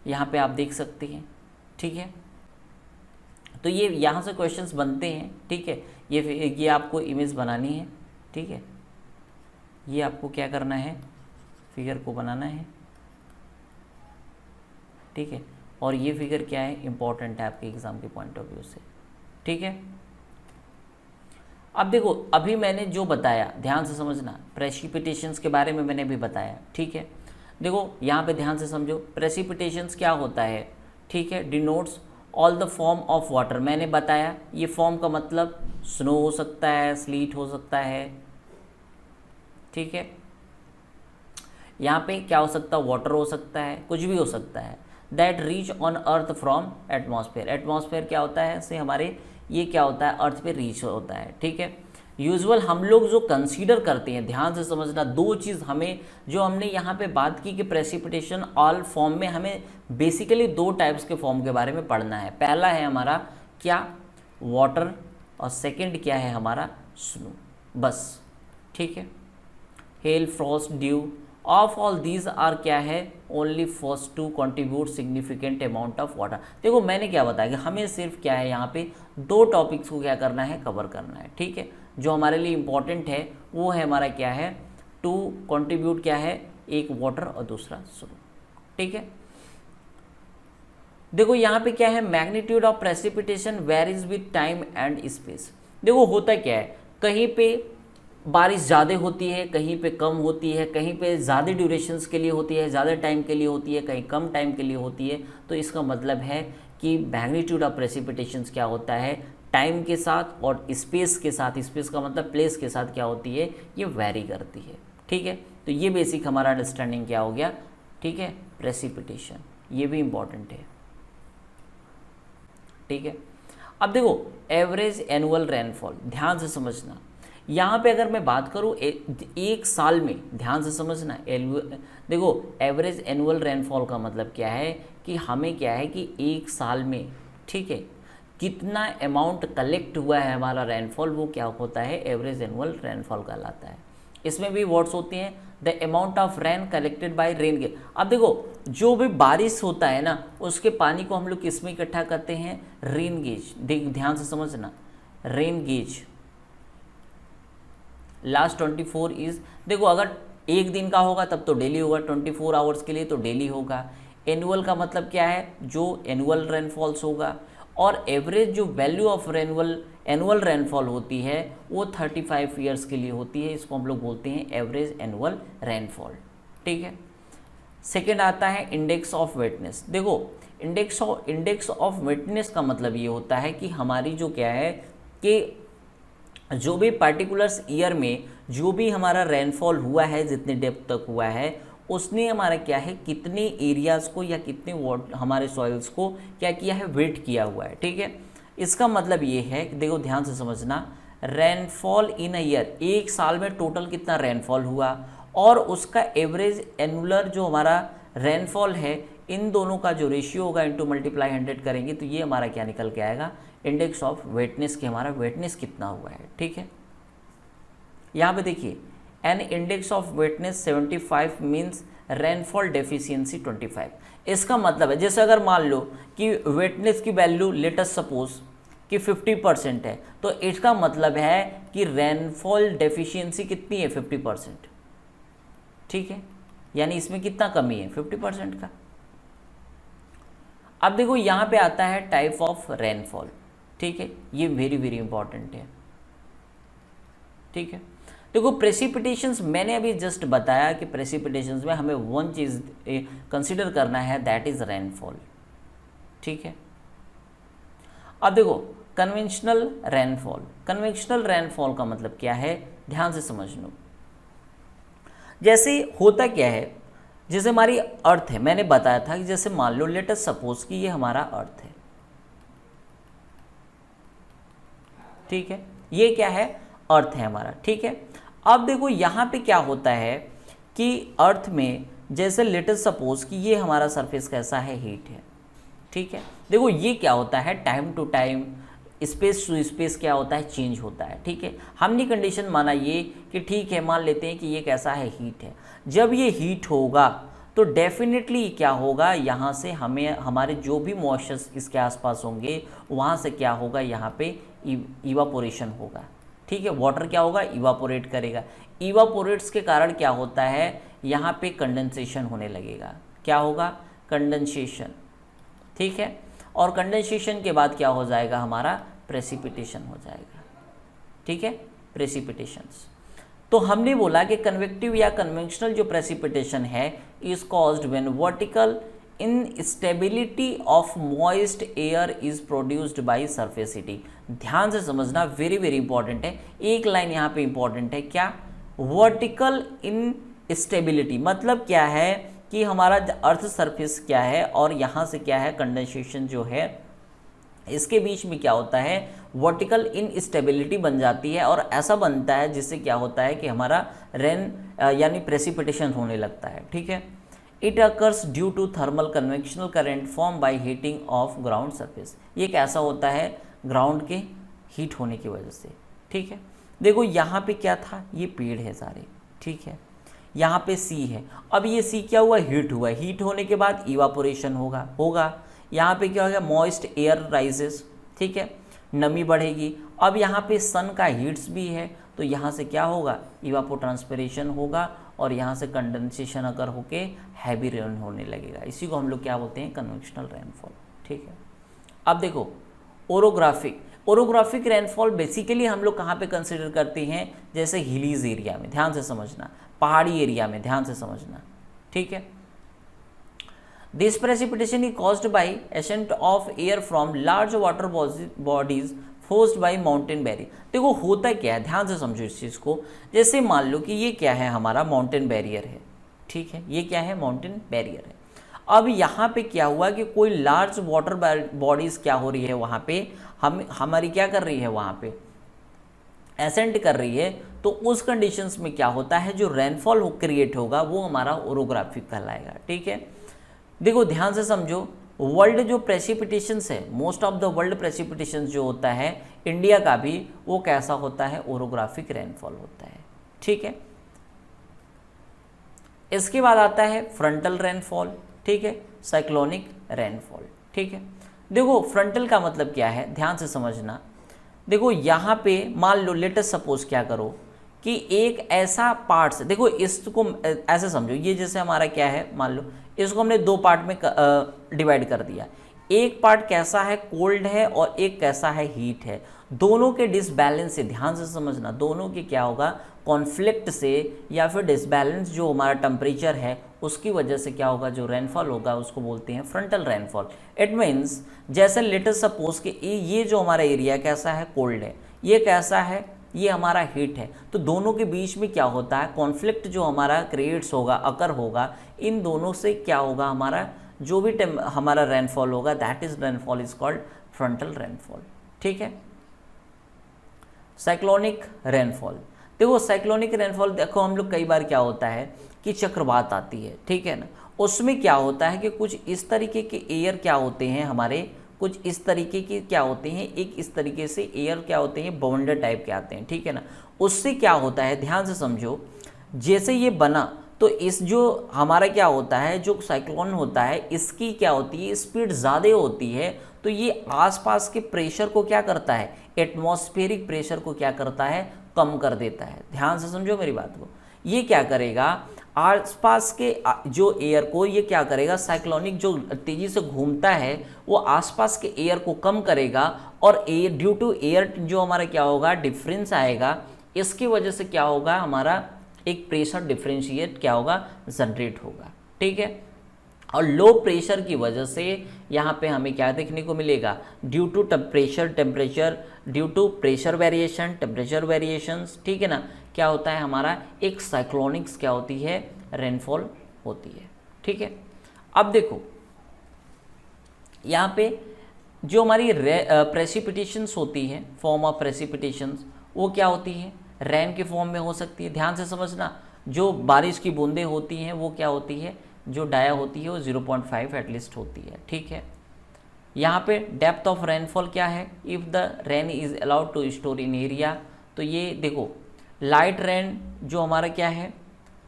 यहाँ पे आप देख सकते हैं। ठीक है, तो ये यहाँ से क्वेश्चंस बनते हैं। ठीक है, ये आपको इमेज बनानी है। ठीक है, ये आपको क्या करना है, फिगर को बनाना है। ठीक है, और ये फिगर क्या है, इंपॉर्टेंट है आपके एग्जाम के पॉइंट ऑफ व्यू से। ठीक है, अब देखो, अभी मैंने जो बताया ध्यान से समझना, प्रेसिपिटेशंस के बारे में मैंने भी बताया। ठीक है, देखो यहाँ पे ध्यान से समझो, प्रेसिपिटेशंस क्या होता है। ठीक है, denotes all the form of water, मैंने बताया ये फॉर्म का मतलब स्नो हो सकता है, स्लीट हो सकता है। ठीक है, यहाँ पे क्या हो सकता है, वाटर हो सकता है, कुछ भी हो सकता है। That reach on earth from atmosphere, atmosphere क्या होता है से हमारे, ये क्या होता है, अर्थ पे रीच होता है। ठीक है, यूजुअल हम लोग जो कंसीडर करते हैं, ध्यान से समझना, दो चीज़ हमें, जो हमने यहाँ पे बात की कि प्रेसिपिटेशन ऑल फॉर्म में हमें बेसिकली दो टाइप्स के फॉर्म के बारे में पढ़ना है। पहला है हमारा क्या, वाटर, और सेकंड क्या है हमारा, स्नो, बस। ठीक है, hail, frost, dew, of all these are क्या है, only first to contribute significant amount of water. देखो मैंने क्या बताया कि हमें सिर्फ क्या है, यहाँ पे दो टॉपिक्स को क्या करना है, कवर करना है। ठीक है, जो हमारे लिए इम्पॉर्टेंट है वो है हमारा क्या है, टू कंट्रीब्यूट क्या है, एक वाटर और दूसरा स्नो। ठीक है, देखो यहाँ पे क्या है, magnitude of precipitation varies with time and space. देखो होता क्या है, कहीं पे बारिश ज़्यादा होती है, कहीं पे कम होती है, कहीं पे ज़्यादा ड्यूरेशंस के लिए होती है, ज़्यादा टाइम के लिए होती है, कहीं कम टाइम के लिए होती है। तो इसका मतलब है कि मैग्नीट्यूड ऑफ प्रेसिपिटेशंस क्या होता है, टाइम के साथ और स्पेस के साथ, स्पेस का मतलब प्लेस के साथ क्या होती है, ये वैरी करती है। ठीक है, तो ये बेसिक हमारा अंडरस्टैंडिंग क्या हो गया। ठीक है, प्रेसिपिटेशन, ये भी इम्पॉर्टेंट है। ठीक है, अब देखो एवरेज एनुअल रेनफॉल, ध्यान से समझना, यहाँ पे अगर मैं बात करूँ एक साल में, ध्यान से समझना, देखो एवरेज एनुअल रेनफॉल का मतलब क्या है कि हमें क्या है कि एक साल में, ठीक है, कितना अमाउंट कलेक्ट हुआ है हमारा रेनफॉल, वो क्या होता है, एवरेज एनुअल रेनफॉल कहलाता है। इसमें भी वर्ड्स होते हैं, the amount of rain collected by rain gauge. अब देखो जो भी बारिश होता है ना, उसके पानी को हम लोग किस में इकट्ठा करते हैं, रेन गेज। ध्यान से समझना, रेन गेज लास्ट 24 इज, देखो अगर एक दिन का होगा तब तो डेली होगा, 24 आवर्स के लिए तो डेली होगा। एनुअल का मतलब क्या है, जो एनुअल रेनफॉल्स होगा, और एवरेज जो वैल्यू ऑफ एनुअल रेनफॉल होती है वो 35 ईयर्स के लिए होती है, इसको हम लोग बोलते हैं एवरेज एनुअल रेनफॉल। ठीक है, सेकेंड आता है इंडेक्स ऑफ वेटनेस। देखो इंडेक्स ऑफ वेटनेस का मतलब ये होता है कि हमारी जो क्या है कि जो भी पर्टिकुलर्स ईयर में जो भी हमारा रेनफॉल हुआ है, जितने डेप्थ तक हुआ है, उसने हमारा क्या है, कितने एरियाज़ को या कितने हमारे सॉइल्स को क्या किया है, वेट किया हुआ है। ठीक है, इसका मतलब ये है कि देखो ध्यान से समझना, रेनफॉल इन अ ईयर, एक साल में टोटल कितना रेनफॉल हुआ और उसका एवरेज एनुअल जो हमारा रेनफॉल है, इन दोनों का जो रेशियो होगा इनटू मल्टीप्लाई 100 करेंगे तो ये हमारा क्या निकल के आएगा, इंडेक्स ऑफ वेटनेस की हमारा वेटनेस कितना हुआ है। ठीक है, यहाँ पे देखिए an index of wetness 75 means rainfall deficiency 25। इसका मतलब है जैसे अगर मान लो कि वेटनेस की वैल्यू लेटेस्ट सपोज कि 50% है, तो इसका मतलब है कि रेनफॉल डेफिशिएंसी कितनी है, 50%। ठीक है, यानी इसमें कितना कमी है, 50% का। अब देखो यहाँ पे आता है टाइप ऑफ रेनफॉल। ठीक है, ये वेरी वेरी इंपॉर्टेंट है। ठीक है, देखो प्रेसिपिटेशंस मैंने अभी जस्ट बताया कि प्रेसिपिटेशंस में हमें वन चीज़ कंसिडर करना है, दैट इज रेनफॉल। ठीक है, अब देखो कन्वेंशनल रेनफॉल, कन्वेंशनल रेनफॉल का मतलब क्या है, ध्यान से समझ लो। जैसे होता क्या है, जैसे हमारी अर्थ है, मैंने बताया था कि जैसे मान लो लेट अस सपोज कि ये हमारा अर्थ है। ठीक है, ये क्या है, अर्थ है हमारा, ठीक है। अब देखो यहाँ पे क्या होता है कि अर्थ में जैसे लेट अस सपोज कि ये हमारा सरफेस कैसा है, हीट है, ठीक है। देखो ये क्या होता है, time to time, space to space क्या होता है, चेंज होता है, ठीक है। हमने कंडीशन माना ये कि ठीक है, मान लेते हैं कि ये कैसा है, हीट है। जब ये हीट होगा तो डेफिनेटली क्या होगा, यहाँ से हमें हमारे जो भी मॉइस्चर्स इसके आसपास होंगे वहाँ से क्या होगा, यहाँ पे इवापोरेशन होगा, ठीक है। वाटर क्या होगा, इवापोरेट करेगा। इवापोरेट्स के कारण क्या होता है, यहाँ पे कंडेंसेशन होने लगेगा। क्या होगा, कंडेंसेशन, ठीक है। और कंडेंसेशन के बाद क्या हो जाएगा, हमारा प्रेसिपिटेशन हो जाएगा, ठीक है, प्रेसिपिटेशंस। तो हमने बोला कि कन्वेक्टिव या कन्वेंशनल जो प्रेसिपिटेशन है is caused when vertical instability of moist air is produced by surface heating. ध्यान से समझना, वेरी वेरी इंपॉर्टेंट है। एक लाइन यहाँ पे इंपॉर्टेंट है, क्या, वर्टिकल इनस्टेबिलिटी मतलब क्या है कि हमारा अर्थ सरफेस क्या है और यहाँ से क्या है, कंडेंसेशन जो है इसके बीच में क्या होता है, वर्टिकल इनस्टेबिलिटी बन जाती है। और ऐसा बनता है जिससे क्या होता है कि हमारा रेन यानी प्रेसिपिटेशन होने लगता है, ठीक है। It occurs due to thermal convectional current form by heating of ground surface. ये कैसा होता है, ग्राउंड के हीट होने की वजह से, ठीक है। देखो यहाँ पे क्या था, ये पेड़ है सारे, ठीक है। यहाँ पे सी है, अब ये सी क्या हुआ, हीट हुआ, हीट होने के बाद इवापोरेशन होगा। यहाँ पे क्या होगा, मॉइस्ट एयर राइजेस, ठीक है, नमी बढ़ेगी। अब यहाँ पे सन का हीट्स भी है तो यहाँ से क्या होगा, इवापोट्रांसपिरेशन होगा और यहाँ से कंडेंसेशन अगर होके हैवी रेन होने लगेगा। इसी को हम लोग क्या बोलते हैं, कन्वेक्शनल रेनफॉल, ठीक है। अब देखो ओरोग्राफिक रेनफॉल बेसिकली हम लोग कहाँ पे कंसिडर करते हैं, जैसे हिलीज एरिया में, ध्यान से समझना, पहाड़ी एरिया में ध्यान से समझना, ठीक है। This precipitation is caused by ascent of air from large water bodies forced by mountain barrier. देखो होता क्या है, ध्यान से समझो इस चीज़ को। जैसे मान लो कि ये क्या है, हमारा माउंटेन बैरियर है, ठीक है, ये क्या है, माउंटेन बैरियर है। अब यहाँ पे क्या हुआ कि कोई लार्ज वाटर बॉडीज क्या हो रही है, वहाँ पे हमारी क्या कर रही है, वहाँ पे एसेंट कर रही है। तो उस कंडीशंस में क्या होता है, जो रेनफॉल क्रिएट होगा वो हमारा ओरोग्राफिक कहलाएगा, ठीक है। देखो ध्यान से समझो, वर्ल्ड जो प्रेसिपिटेशंस है, मोस्ट ऑफ द वर्ल्ड प्रेसिपिटेशंस जो होता है इंडिया का भी, वो कैसा होता है, ओरोग्राफिक रेनफॉल होता है, ठीक है। इसके बाद आता है फ्रंटल रेनफॉल, ठीक है, साइक्लोनिक रेनफॉल, ठीक है। देखो फ्रंटल का मतलब क्या है, ध्यान से समझना। देखो यहाँ पे मान लो लेट अस सपोज क्या करो कि एक ऐसा पार्ट से, देखो इसको ऐसे समझो, ये जैसे हमारा क्या है, मान लो इसको हमने दो पार्ट में डिवाइड कर दिया। एक पार्ट कैसा है, कोल्ड है, और एक कैसा है, हीट है। दोनों के डिसबैलेंस से, ध्यान से समझना, दोनों के क्या होगा, कॉन्फ्लिक्ट से या फिर डिसबैलेंस जो हमारा टेम्परेचर है उसकी वजह से क्या होगा, जो रेनफॉल होगा उसको बोलते हैं फ्रंटल रेनफॉल। इट मीन्स जैसे लेट अस सपोज कि ये जो हमारा एरिया कैसा है, कोल्ड है, ये कैसा है, ये हमारा हीट है। तो दोनों के बीच में क्या होता है, कॉन्फ्लिक्ट जो हमारा क्रिएट्स होगा, अकर होगा, इन दोनों से क्या होगा, हमारा जो भी हमारा रेनफॉल होगा, that is rainfall is called frontal rainfall, ठीक है। साइक्लोनिक रेनफॉल, देखो साइक्लोनिक रेनफॉल, देखो हम लोग कई बार क्या होता है कि चक्रवात आती है, ठीक है ना, उसमें क्या होता है कि कुछ इस तरीके के एयर क्या होते हैं हमारे, कुछ इस तरीके के क्या होते हैं, एक इस तरीके से एयर क्या होते हैं, बाउंडर टाइप के आते हैं, ठीक है ना। उससे क्या होता है, ध्यान से समझो, जैसे ये बना तो इस जो हमारा क्या होता है, जो साइक्लोन होता है, इसकी क्या होती है, स्पीड ज़्यादा होती है। तो ये आसपास के प्रेशर को क्या करता है, एटमॉस्फेरिक प्रेशर को क्या करता है, कम कर देता है। ध्यान से समझो मेरी बात को। ये क्या करेगा, आसपास के जो एयर को ये क्या करेगा, साइक्लोनिक जो तेज़ी से घूमता है वो आसपास के एयर को कम करेगा, और एयर ड्यू टू एयर जो हमारा क्या होगा, डिफरेंस आएगा। इसकी वजह से क्या होगा, हमारा एक प्रेशर डिफरेंशिएट क्या होगा, जनरेट होगा, ठीक है। और लो प्रेशर की वजह से यहाँ पे हमें क्या देखने को मिलेगा, due to temperature due to pressure variation, temperature variations, ठीक है ना, क्या होता है, हमारा एक साइक्लोनिक्स क्या होती है, रेनफॉल होती है, ठीक है। अब देखो यहाँ पे जो हमारी प्रेसिपिटेशंस होती है, फॉर्म ऑफ प्रेसिपिटेशंस, वो क्या होती है, रेन के फॉर्म में हो सकती है। ध्यान से समझना, जो बारिश की बूंदें होती हैं वो क्या होती है, जो डाया होती है वो 0.5 एटलीस्ट होती है, ठीक है। यहाँ पे डेप्थ ऑफ रेनफॉल क्या है, if the rain is allowed to store in area, तो ये देखो लाइट रेन जो हमारा क्या है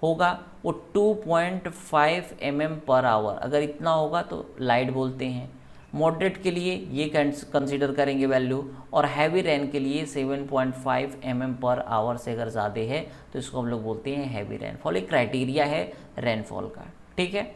होगा वो 2.5 mm पर आवर, अगर इतना होगा तो लाइट बोलते हैं। मॉडरेट के लिए ये कंसीडर करेंगे वैल्यू, और हैवी रेन के लिए 7.5 mm पर आवर से अगर ज़्यादा है तो इसको हम लोग बोलते हैं हैवी रेनफॉल। एक क्राइटेरिया है रेनफॉल का, ठीक है।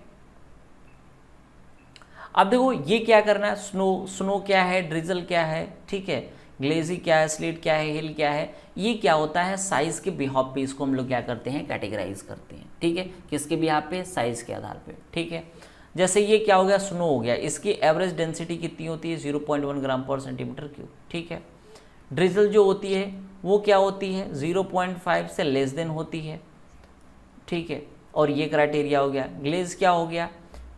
अब देखो ये क्या करना है, स्नो क्या है, ड्रिजल क्या है, ठीक है, ग्लेजी क्या है, स्लीट क्या है, हिल क्या है, ये क्या होता है साइज के बिहाफ पे इसको हम लोग क्या करते हैं, कैटेगराइज करते हैं, ठीक है। किसके बिहाफ पे, साइज के आधार पे, ठीक है। जैसे ये क्या हो गया, स्नो हो गया, इसकी एवरेज डेंसिटी कितनी होती है, 0.1 ग्राम पर सेंटीमीटर क्यूब, ठीक है। ड्रिजल जो होती है वो क्या होती है, 0.5 से लेस देन होती है, ठीक है, और ये क्राइटेरिया हो गया। ग्लेज क्या हो गया,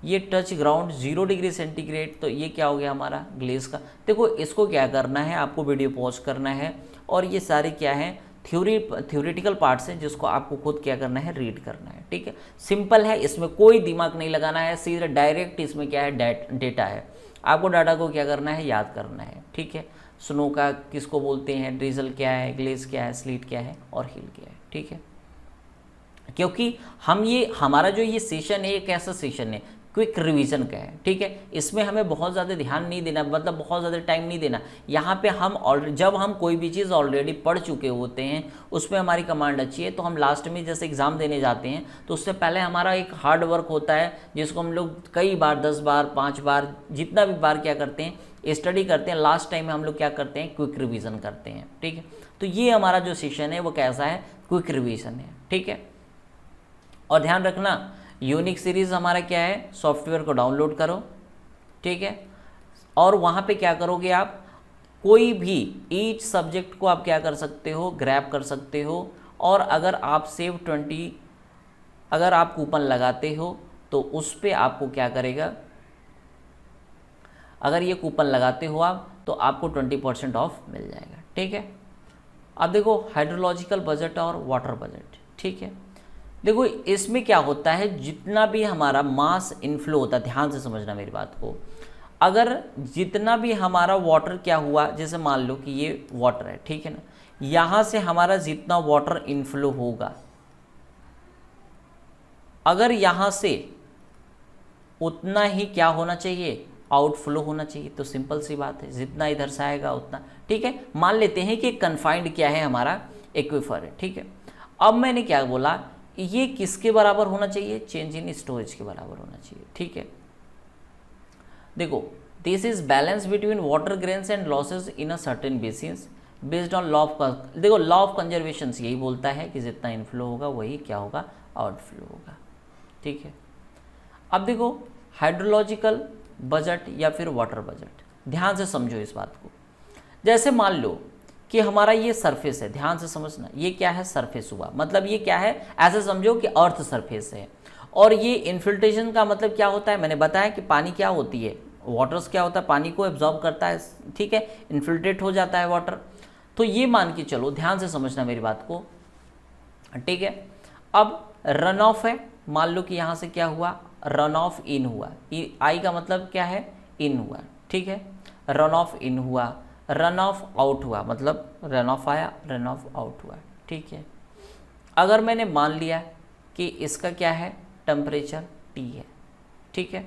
ये टच ग्राउंड 0 डिग्री सेंटीग्रेड, तो ये क्या हो गया हमारा ग्लेज का। देखो इसको क्या करना है, आपको वीडियो पॉज करना है, और ये सारे क्या है थ्योरेटिकल पार्ट्स हैं जिसको आपको खुद क्या करना है, रीड करना है, ठीक है। सिंपल है, इसमें कोई दिमाग नहीं लगाना है, सीधा डायरेक्ट इसमें क्या है, डेटा है, आपको डाटा को क्या करना है, याद करना है, ठीक है। स्नो का किसको बोलते हैं, ड्रिजल क्या है, ग्लेज क्या है, स्लीट क्या है, और हिल क्या है, ठीक है। क्योंकि हम ये हमारा जो ये सेशन है एक ऐसा सेशन है क्विक रिवीजन का है, ठीक है। इसमें हमें बहुत ज़्यादा ध्यान नहीं देना, मतलब बहुत ज़्यादा टाइम नहीं देना। यहाँ पे हम जब हम कोई भी चीज़ ऑलरेडी पढ़ चुके होते हैं उसमें हमारी कमांड अच्छी है, तो हम लास्ट में जैसे एग्ज़ाम देने जाते हैं तो उससे पहले हमारा एक हार्ड वर्क होता है जिसको हम लोग कई बार, 10 बार, 5 बार, जितना भी बार क्या करते हैं, स्टडी करते हैं। लास्ट टाइम में हम लोग क्या करते हैं, क्विक रिविज़न करते हैं, ठीक है। तो ये हमारा जो सेशन है वो कैसा है, क्विक रिविज़न है, ठीक है। और ध्यान रखना, यूनिक सीरीज़ हमारा क्या है, सॉफ्टवेयर को डाउनलोड करो, ठीक है, और वहाँ पे क्या करोगे आप, कोई भी ईच सब्जेक्ट को आप क्या कर सकते हो, ग्रैब कर सकते हो। और अगर आप सेव 20 अगर आप कूपन लगाते हो तो उस पर आपको क्या करेगा, अगर ये कूपन लगाते हो आप तो आपको 20% ऑफ मिल जाएगा, ठीक है। अब देखो हाइड्रोलॉजिकल बजट और वाटर बजट, ठीक है। देखो इसमें क्या होता है, जितना भी हमारा मास इनफ्लो होता है, ध्यान से समझना मेरी बात को, अगर जितना भी हमारा वाटर क्या हुआ, जैसे मान लो कि ये वाटर है, ठीक है ना, यहाँ से हमारा जितना वाटर इनफ्लो होगा, अगर यहाँ से उतना ही क्या होना चाहिए, आउटफ्लो होना चाहिए। तो सिंपल सी बात है, जितना इधर से आएगा उतना, ठीक है। मान लेते हैं कि कन्फाइंड क्या है, हमारा एक्विफर है, ठीक है। अब मैंने क्या बोला, ये किसके बराबर होना चाहिए, चेंज इन स्टोरेज के बराबर होना चाहिए, ठीक है। देखो this is balance between water grains and losses in a certain basins based on law of, देखो लॉ ऑफ कंजर्वेशन यही बोलता है कि जितना इनफ्लो होगा वही क्या होगा, आउटफ्लो होगा, ठीक है। अब देखो हाइड्रोलॉजिकल बजट या फिर वाटर बजट, ध्यान से समझो इस बात को। जैसे मान लो कि हमारा ये सरफेस है, ध्यान से समझना, ये क्या है, सरफेस हुआ, मतलब ये क्या है, ऐसे समझो कि अर्थ सरफेस है। और ये इन्फिल्ट्रेशन का मतलब क्या होता है, मैंने बताया कि पानी क्या होती है, वाटर्स क्या होता है, पानी को एब्जॉर्ब करता है, ठीक है, इन्फिल्ट्रेट हो जाता है वाटर। तो ये मान के चलो, ध्यान से समझना मेरी बात को, ठीक है। अब रन ऑफ है, मान लो कि यहाँ से क्या हुआ, रन ऑफ इन हुआ, आई का मतलब क्या है, इन हुआ, ठीक है। रन ऑफ इन हुआ, रन ऑफ आउट हुआ, मतलब रन ऑफ आया, रन ऑफ आउट हुआ, ठीक है। अगर मैंने मान लिया कि इसका क्या है, टेम्परेचर T है, ठीक है,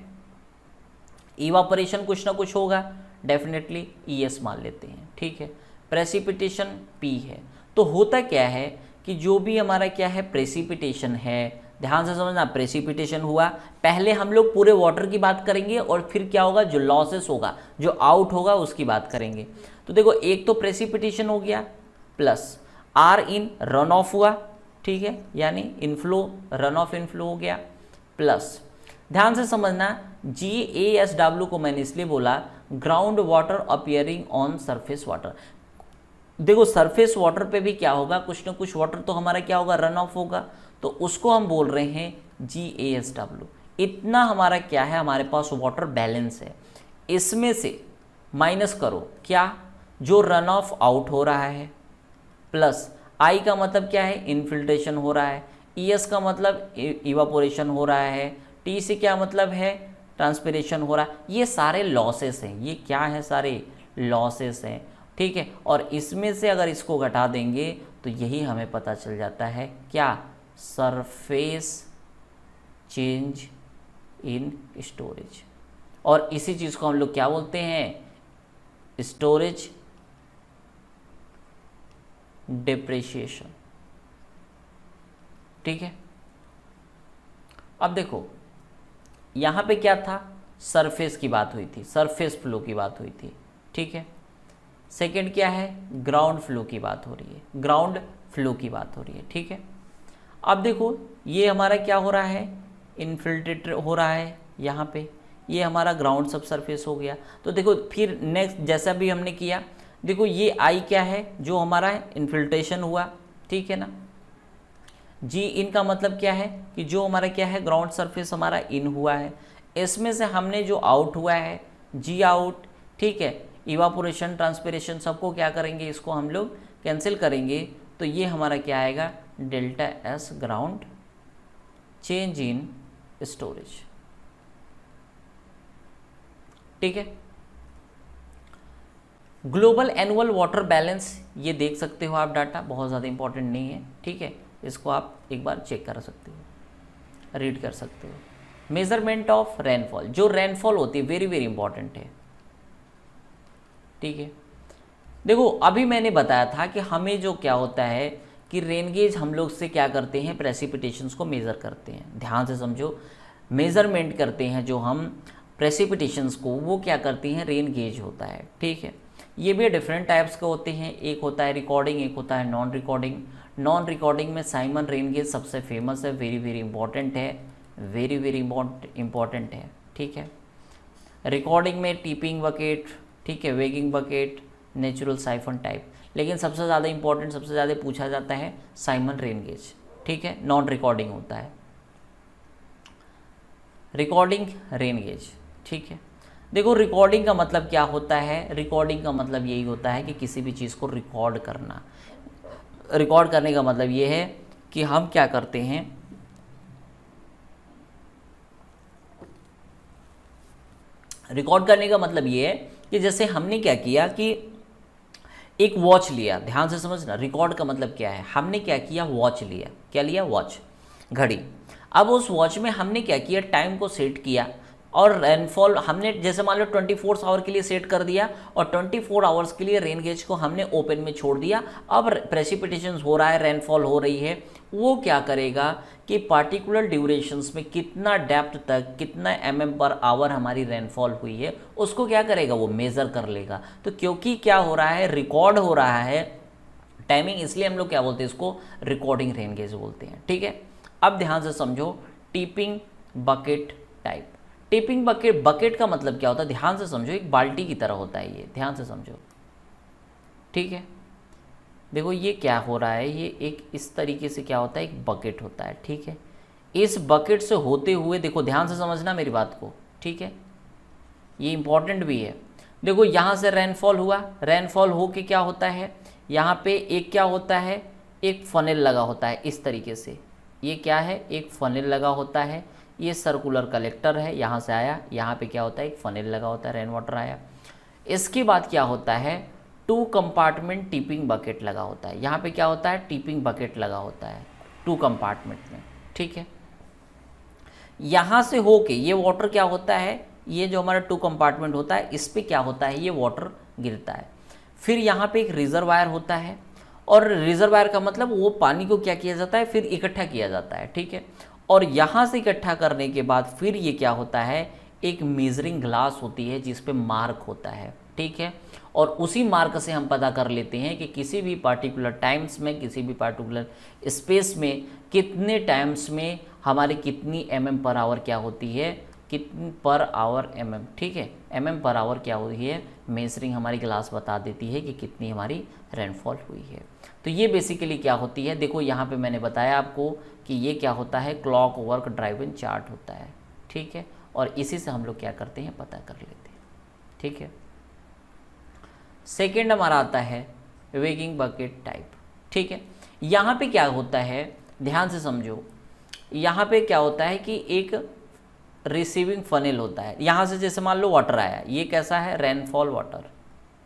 इवापोरेशन कुछ ना कुछ होगा, डेफिनेटली ES मान लेते हैं, ठीक है। प्रेसिपिटेशन P है। तो होता क्या है कि जो भी हमारा क्या है, प्रेसिपिटेशन है, ध्यान से समझना, प्रेसिपिटेशन हुआ, पहले हम लोग पूरे वाटर की बात करेंगे और फिर क्या होगा, जो लॉसेस होगा, जो आउट होगा उसकी बात करेंगे। तो देखो एक तो प्रेसिपिटेशन हो गया, plus R in run of हुआ, ठीक है, यानी इनफ्लो, रन ऑफ इनफ्लो हो गया, प्लस ध्यान से समझना, GASW को मैंने इसलिए बोला, ground water appearing on surface water. देखो सरफेस वाटर पे भी क्या होगा, कुछ ना कुछ वाटर तो हमारा क्या होगा, रन ऑफ होगा, तो उसको हम बोल रहे हैं GASW। इतना हमारा क्या है, हमारे पास वाटर बैलेंस है। इसमें से माइनस करो क्या, जो रन ऑफ आउट हो रहा है, प्लस आई का मतलब क्या है, इनफिल्ट्रेशन हो रहा है, ES का मतलब इवापोरेशन हो रहा है, T से क्या मतलब है, ट्रांसपिरेशन हो रहा है। ये सारे लॉसेस हैं, ये क्या है, सारे लॉसेस हैं, ठीक है। और इसमें से अगर इसको घटा देंगे तो यही हमें पता चल जाता है क्या, सरफेस चेंज इन स्टोरेज। और इसी चीज़ को हम लोग क्या बोलते हैं, स्टोरेज डिप्रिसिएशन, ठीक है। अब देखो यहाँ पे क्या था, सरफेस की बात हुई थी, सरफेस फ्लो की बात हुई थी, ठीक है। सेकंड क्या है, ग्राउंड फ्लो की बात हो रही है, ग्राउंड फ्लो की बात हो रही है, ठीक है। अब देखो ये हमारा क्या हो रहा है, इनफिल्ट्रेट हो रहा है यहाँ पे, ये हमारा ग्राउंड सब सरफेस हो गया। तो देखो फिर नेक्स्ट जैसा भी हमने किया, देखो ये आई क्या है, जो हमारा इनफिल्ट्रेशन हुआ, ठीक है ना। जी इन का मतलब क्या है कि जो हमारा क्या है, ग्राउंड सरफेस हमारा इन हुआ है। इसमें से हमने जो आउट हुआ है, जी आउट, ठीक है, इवापोरेशन ट्रांसपिरेशन सबको क्या करेंगे, इसको हम लोग कैंसिल करेंगे। तो ये हमारा क्या आएगा, delta S ground change in storage, ठीक है। ग्लोबल एनुअल वाटर बैलेंस, ये देख सकते हो आप, डाटा बहुत ज़्यादा इंपॉर्टेंट नहीं है, ठीक है। इसको आप एक बार चेक कर सकते हो, रीड कर सकते हो। मेजरमेंट ऑफ रेनफॉल, जो रेनफॉल होती है वेरी वेरी इंपॉर्टेंट है, ठीक है। देखो अभी मैंने बताया था कि हमें जो क्या होता है कि रेन गेज हम लोग से क्या करते हैं, प्रेसिपिटेशंस को मेज़र करते हैं, ध्यान से समझो, मेज़रमेंट करते हैं जो हम प्रेसिपिटेशंस को, वो क्या करती हैं, रेन गेज होता है, ठीक है। ये भी डिफरेंट टाइप्स के होते हैं, एक होता है रिकॉर्डिंग, एक होता है नॉन रिकॉर्डिंग। नॉन रिकॉर्डिंग में साइमन रेन गेज सबसे फेमस है, वेरी वेरी इंपॉर्टेंट है, वेरी वेरी इंपॉर्टेंट है, ठीक है। रिकॉर्डिंग में टिपिंग बकेट, ठीक है, weighing bucket, natural siphon type, लेकिन सबसे ज़्यादा इंपॉर्टेंट, सबसे ज़्यादा पूछा जाता है साइमन रेन गेज, ठीक है। नॉन रिकॉर्डिंग होता है रिकॉर्डिंग रेन गेज, ठीक है। देखो रिकॉर्डिंग का मतलब क्या होता है, रिकॉर्डिंग का मतलब यही होता है कि किसी भी चीज़ को रिकॉर्ड करना। रिकॉर्ड करने का मतलब ये है कि हम क्या करते हैं, रिकॉर्ड करने का मतलब ये है कि जैसे हमने क्या किया कि एक वॉच लिया, ध्यान से समझना, रिकॉर्ड का मतलब क्या है, हमने क्या किया, वॉच लिया, क्या लिया, वॉच, घड़ी। अब उस वॉच में हमने क्या किया, टाइम को सेट किया, और रेनफॉल हमने जैसे मान लो 24 आवर के लिए सेट कर दिया, और 24 आवर्स के लिए रेन गेज को हमने ओपन में छोड़ दिया। अब प्रेसिपिटेशन हो रहा है, रेनफॉल हो रही है, वो क्या करेगा कि पार्टिकुलर ड्यूरेशंस में कितना डेप्थ तक, कितना mm/आवर हमारी रेनफॉल हुई है, उसको क्या करेगा, वो मेज़र कर लेगा। तो क्योंकि क्या हो रहा है, रिकॉर्ड हो रहा है टाइमिंग, इसलिए हम लोग क्या बोलते हैं, इसको रिकॉर्डिंग रेन गेज बोलते हैं, ठीक है। अब ध्यान से समझो, tipping bucket type. Tipping bucket, bucket का मतलब क्या होता है, ध्यान से समझो, एक बाल्टी की तरह होता है ये, ध्यान से समझो, ठीक है। देखो ये क्या हो रहा है, ये एक इस तरीके से क्या होता है, एक बकेट होता है, ठीक है। इस बकेट से होते हुए, देखो ध्यान से समझना मेरी बात को, ठीक है, ये इंपॉर्टेंट भी है। देखो यहाँ से रेनफॉल हुआ, रेनफॉल हो के क्या होता है, यहाँ पे एक क्या होता है, एक फनेल लगा होता है इस तरीके से, ये क्या है, एक फनेल लगा होता है, ये सर्कुलर कलेक्टर है, यहाँ से आया, यहाँ पे क्या होता है, एक फनेल लगा होता है, रेन वाटर आया। इसके बाद क्या होता है, 2 कंपार्टमेंट टिपिंग बकेट लगा होता है, यहाँ पे क्या होता है, टिपिंग बकेट लगा होता है 2 कंपार्टमेंट में, ठीक है। यहाँ से होके ये वाटर क्या होता है, ये जो हमारा 2 कंपार्टमेंट होता है, इस पर क्या होता है, ये वाटर गिरता है। फिर यहाँ पे एक रिजर्वायर होता है, और रिजर्वायर का मतलब वो पानी को क्या किया जाता है, फिर इकट्ठा किया जाता है, ठीक है। और यहाँ से इकट्ठा करने के बाद फिर ये क्या होता है, एक मेजरिंग ग्लास होती है जिस पे मार्क होता है, ठीक है। और उसी मार्क से हम पता कर लेते हैं कि किसी भी पार्टिकुलर टाइम्स में, किसी भी पार्टिकुलर स्पेस में कितने टाइम्स में हमारी कितनी mm/आवर क्या होती है, कितनी पर आवर mm, ठीक है, mm/आवर क्या हुई है, मेजरिंग हमारी ग्लास बता देती है कि कितनी हमारी रेनफॉल हुई है। तो ये बेसिकली क्या होती है, देखो यहाँ पे मैंने बताया आपको कि ये क्या होता है, क्लॉक वर्क ड्राइवन चार्ट होता है, ठीक है। और इसी से हम लोग क्या करते हैं, पता कर लेते हैं, ठीक है। सेकेंड हमारा आता है वेगिंग बकेट टाइप, ठीक है। यहाँ पे क्या होता है, ध्यान से समझो, यहाँ पे क्या होता है कि एक रिसीविंग फनेल होता है। यहाँ से जैसे मान लो वाटर आया, ये कैसा है, रेनफॉल वाटर,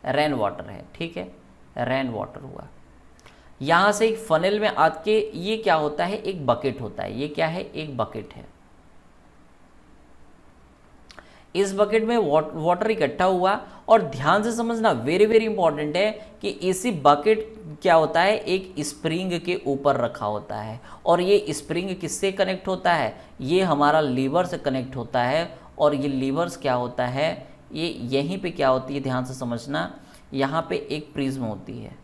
रेन वाटर है, ठीक है, रेन वाटर हुआ। यहाँ से एक फनेल में आके ये क्या होता है, एक बकेट होता है। ये क्या है, एक बकेट है। इस बकेट में वाटर इकट्ठा हुआ, और ध्यान से समझना, वेरी वेरी इंपॉर्टेंट है कि इसी बकेट क्या होता है, एक स्प्रिंग के ऊपर रखा होता है। और ये स्प्रिंग किससे कनेक्ट होता है, ये हमारा लीवर से कनेक्ट होता है। और ये लीवर्स क्या होता है, ये यहीं पे क्या होती है, ध्यान से समझना, यहाँ पे एक प्रिज्म होती है,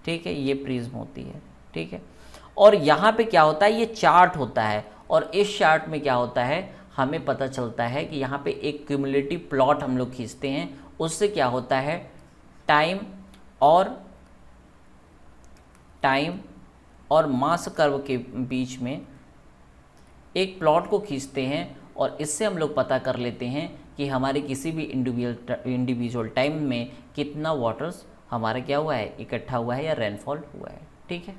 ठीक है, ये प्रिज्म होती है, ठीक है। और यहाँ पे क्या होता है, ये चार्ट होता है। और इस चार्ट में क्या होता है, हमें पता चलता है कि यहाँ पे एक क्यूमुलेटिव प्लॉट हम लोग खींचते हैं। उससे क्या होता है, टाइम और मास कर्व के बीच में एक प्लॉट को खींचते हैं, और इससे हम लोग पता कर लेते हैं कि हमारे किसी भी इंडिविजुअल टाइम में कितना वाटर्स हमारा क्या हुआ है, इकट्ठा हुआ है या रेनफॉल हुआ है, ठीक है।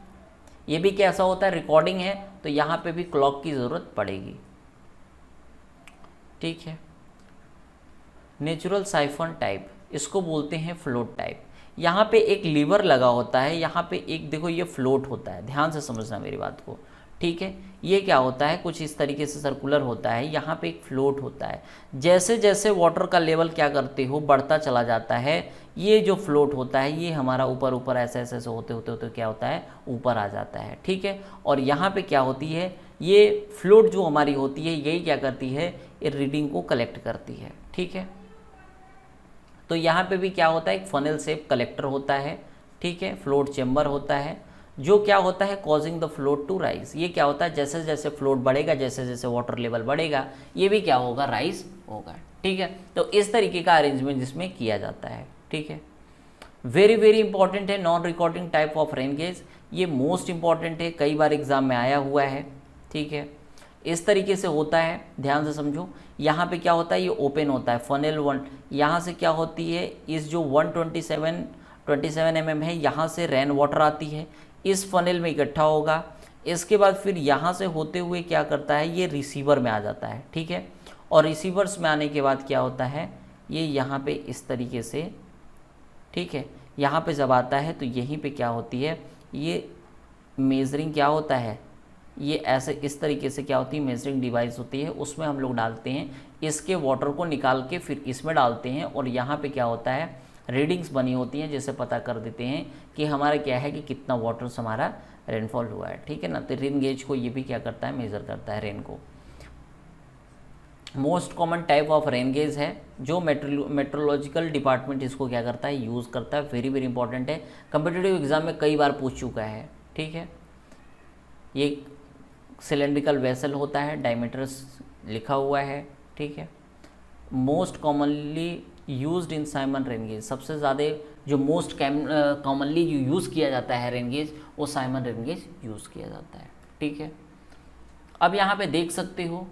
ये भी कैसा होता है, रिकॉर्डिंग है, तो यहाँ पे भी क्लॉक की ज़रूरत पड़ेगी, ठीक है। नेचुरल साइफन टाइप, इसको बोलते हैं फ्लोट टाइप। यहाँ पे एक लीवर लगा होता है, यहाँ पे एक देखो ये फ्लोट होता है, ध्यान से समझना मेरी बात को, ठीक है। ये क्या होता है, कुछ इस तरीके से सर्कुलर होता है, यहाँ पे एक फ्लोट होता है। जैसे जैसे वाटर का लेवल क्या करते हो, बढ़ता चला जाता है, ये जो फ्लोट होता है ये हमारा ऊपर ऊपर ऐसे ऐसे ऐसे होते होते होते क्या होता है, ऊपर आ जाता है, ठीक है। और यहाँ पे क्या होती है, ये फ्लोट जो हमारी होती है, यही क्या करती है, ये रीडिंग को कलेक्ट करती है, ठीक है। तो यहाँ पे भी क्या होता है, एक फनल शेप कलेक्टर होता है, ठीक है, फ्लोट चेम्बर होता है, जो क्या होता है, causing the float to rise. ये क्या होता है, जैसे जैसे फ्लोट बढ़ेगा, जैसे जैसे वाटर लेवल बढ़ेगा, ये भी क्या होगा, राइज होगा, ठीक है। तो इस तरीके का अरेंजमेंट जिसमें किया जाता है, ठीक है। वेरी वेरी इंपॉर्टेंट है non recording type of rain gauge, ये मोस्ट इंपॉर्टेंट है, कई बार एग्जाम में आया हुआ है, ठीक है। इस तरीके से होता है, ध्यान से समझो। यहाँ पे क्या होता है, ये ओपन होता है, फनेल वन, यहाँ से क्या होती है, इस जो 127 mm है, यहाँ से रेन वाटर आती है, इस फनेल में इकट्ठा होगा। इसके बाद फिर यहाँ से होते हुए क्या करता है, ये रिसीवर में आ जाता है, ठीक है। और रिसीवर्स में आने के बाद क्या होता है, ये यहाँ पे इस तरीके से, ठीक है, यहाँ पे जब आता है तो यहीं पे क्या होती है, ये मेजरिंग क्या होता है, ये ऐसे इस तरीके से क्या होती है, मेजरिंग डिवाइस होती है, उसमें हम लोग डालते हैं, इसके वाटर को निकाल के फिर इसमें डालते हैं, और यहाँ पे क्या होता है, रीडिंग्स बनी होती हैं, जिससे पता कर देते हैं कि हमारा क्या है, कि कितना वाटर्स हमारा रेनफॉल हुआ है, ठीक है ना। तो रेन गेज को ये भी क्या करता है, मेज़र करता है रेन को। Most common type of rain gauge है, जो मेट्रोलॉजिकल डिपार्टमेंट इसको क्या करता है, यूज़ करता है। वेरी वेरी इंपॉर्टेंट है, कम्पिटिटिव एग्जाम में कई बार पूछ चुका है, ठीक है। ये सिलेंड्रिकल वेसल होता है, डायमीटर्स लिखा हुआ है, ठीक है। Most commonly used in Simon rain gauge, सबसे ज़्यादा जो मोस्ट कॉमनली जो यूज़ किया जाता है रेन गेज, वो साइमन रेन गेज यूज़ किया जाता है, ठीक है। अब यहाँ पे देख सकते हो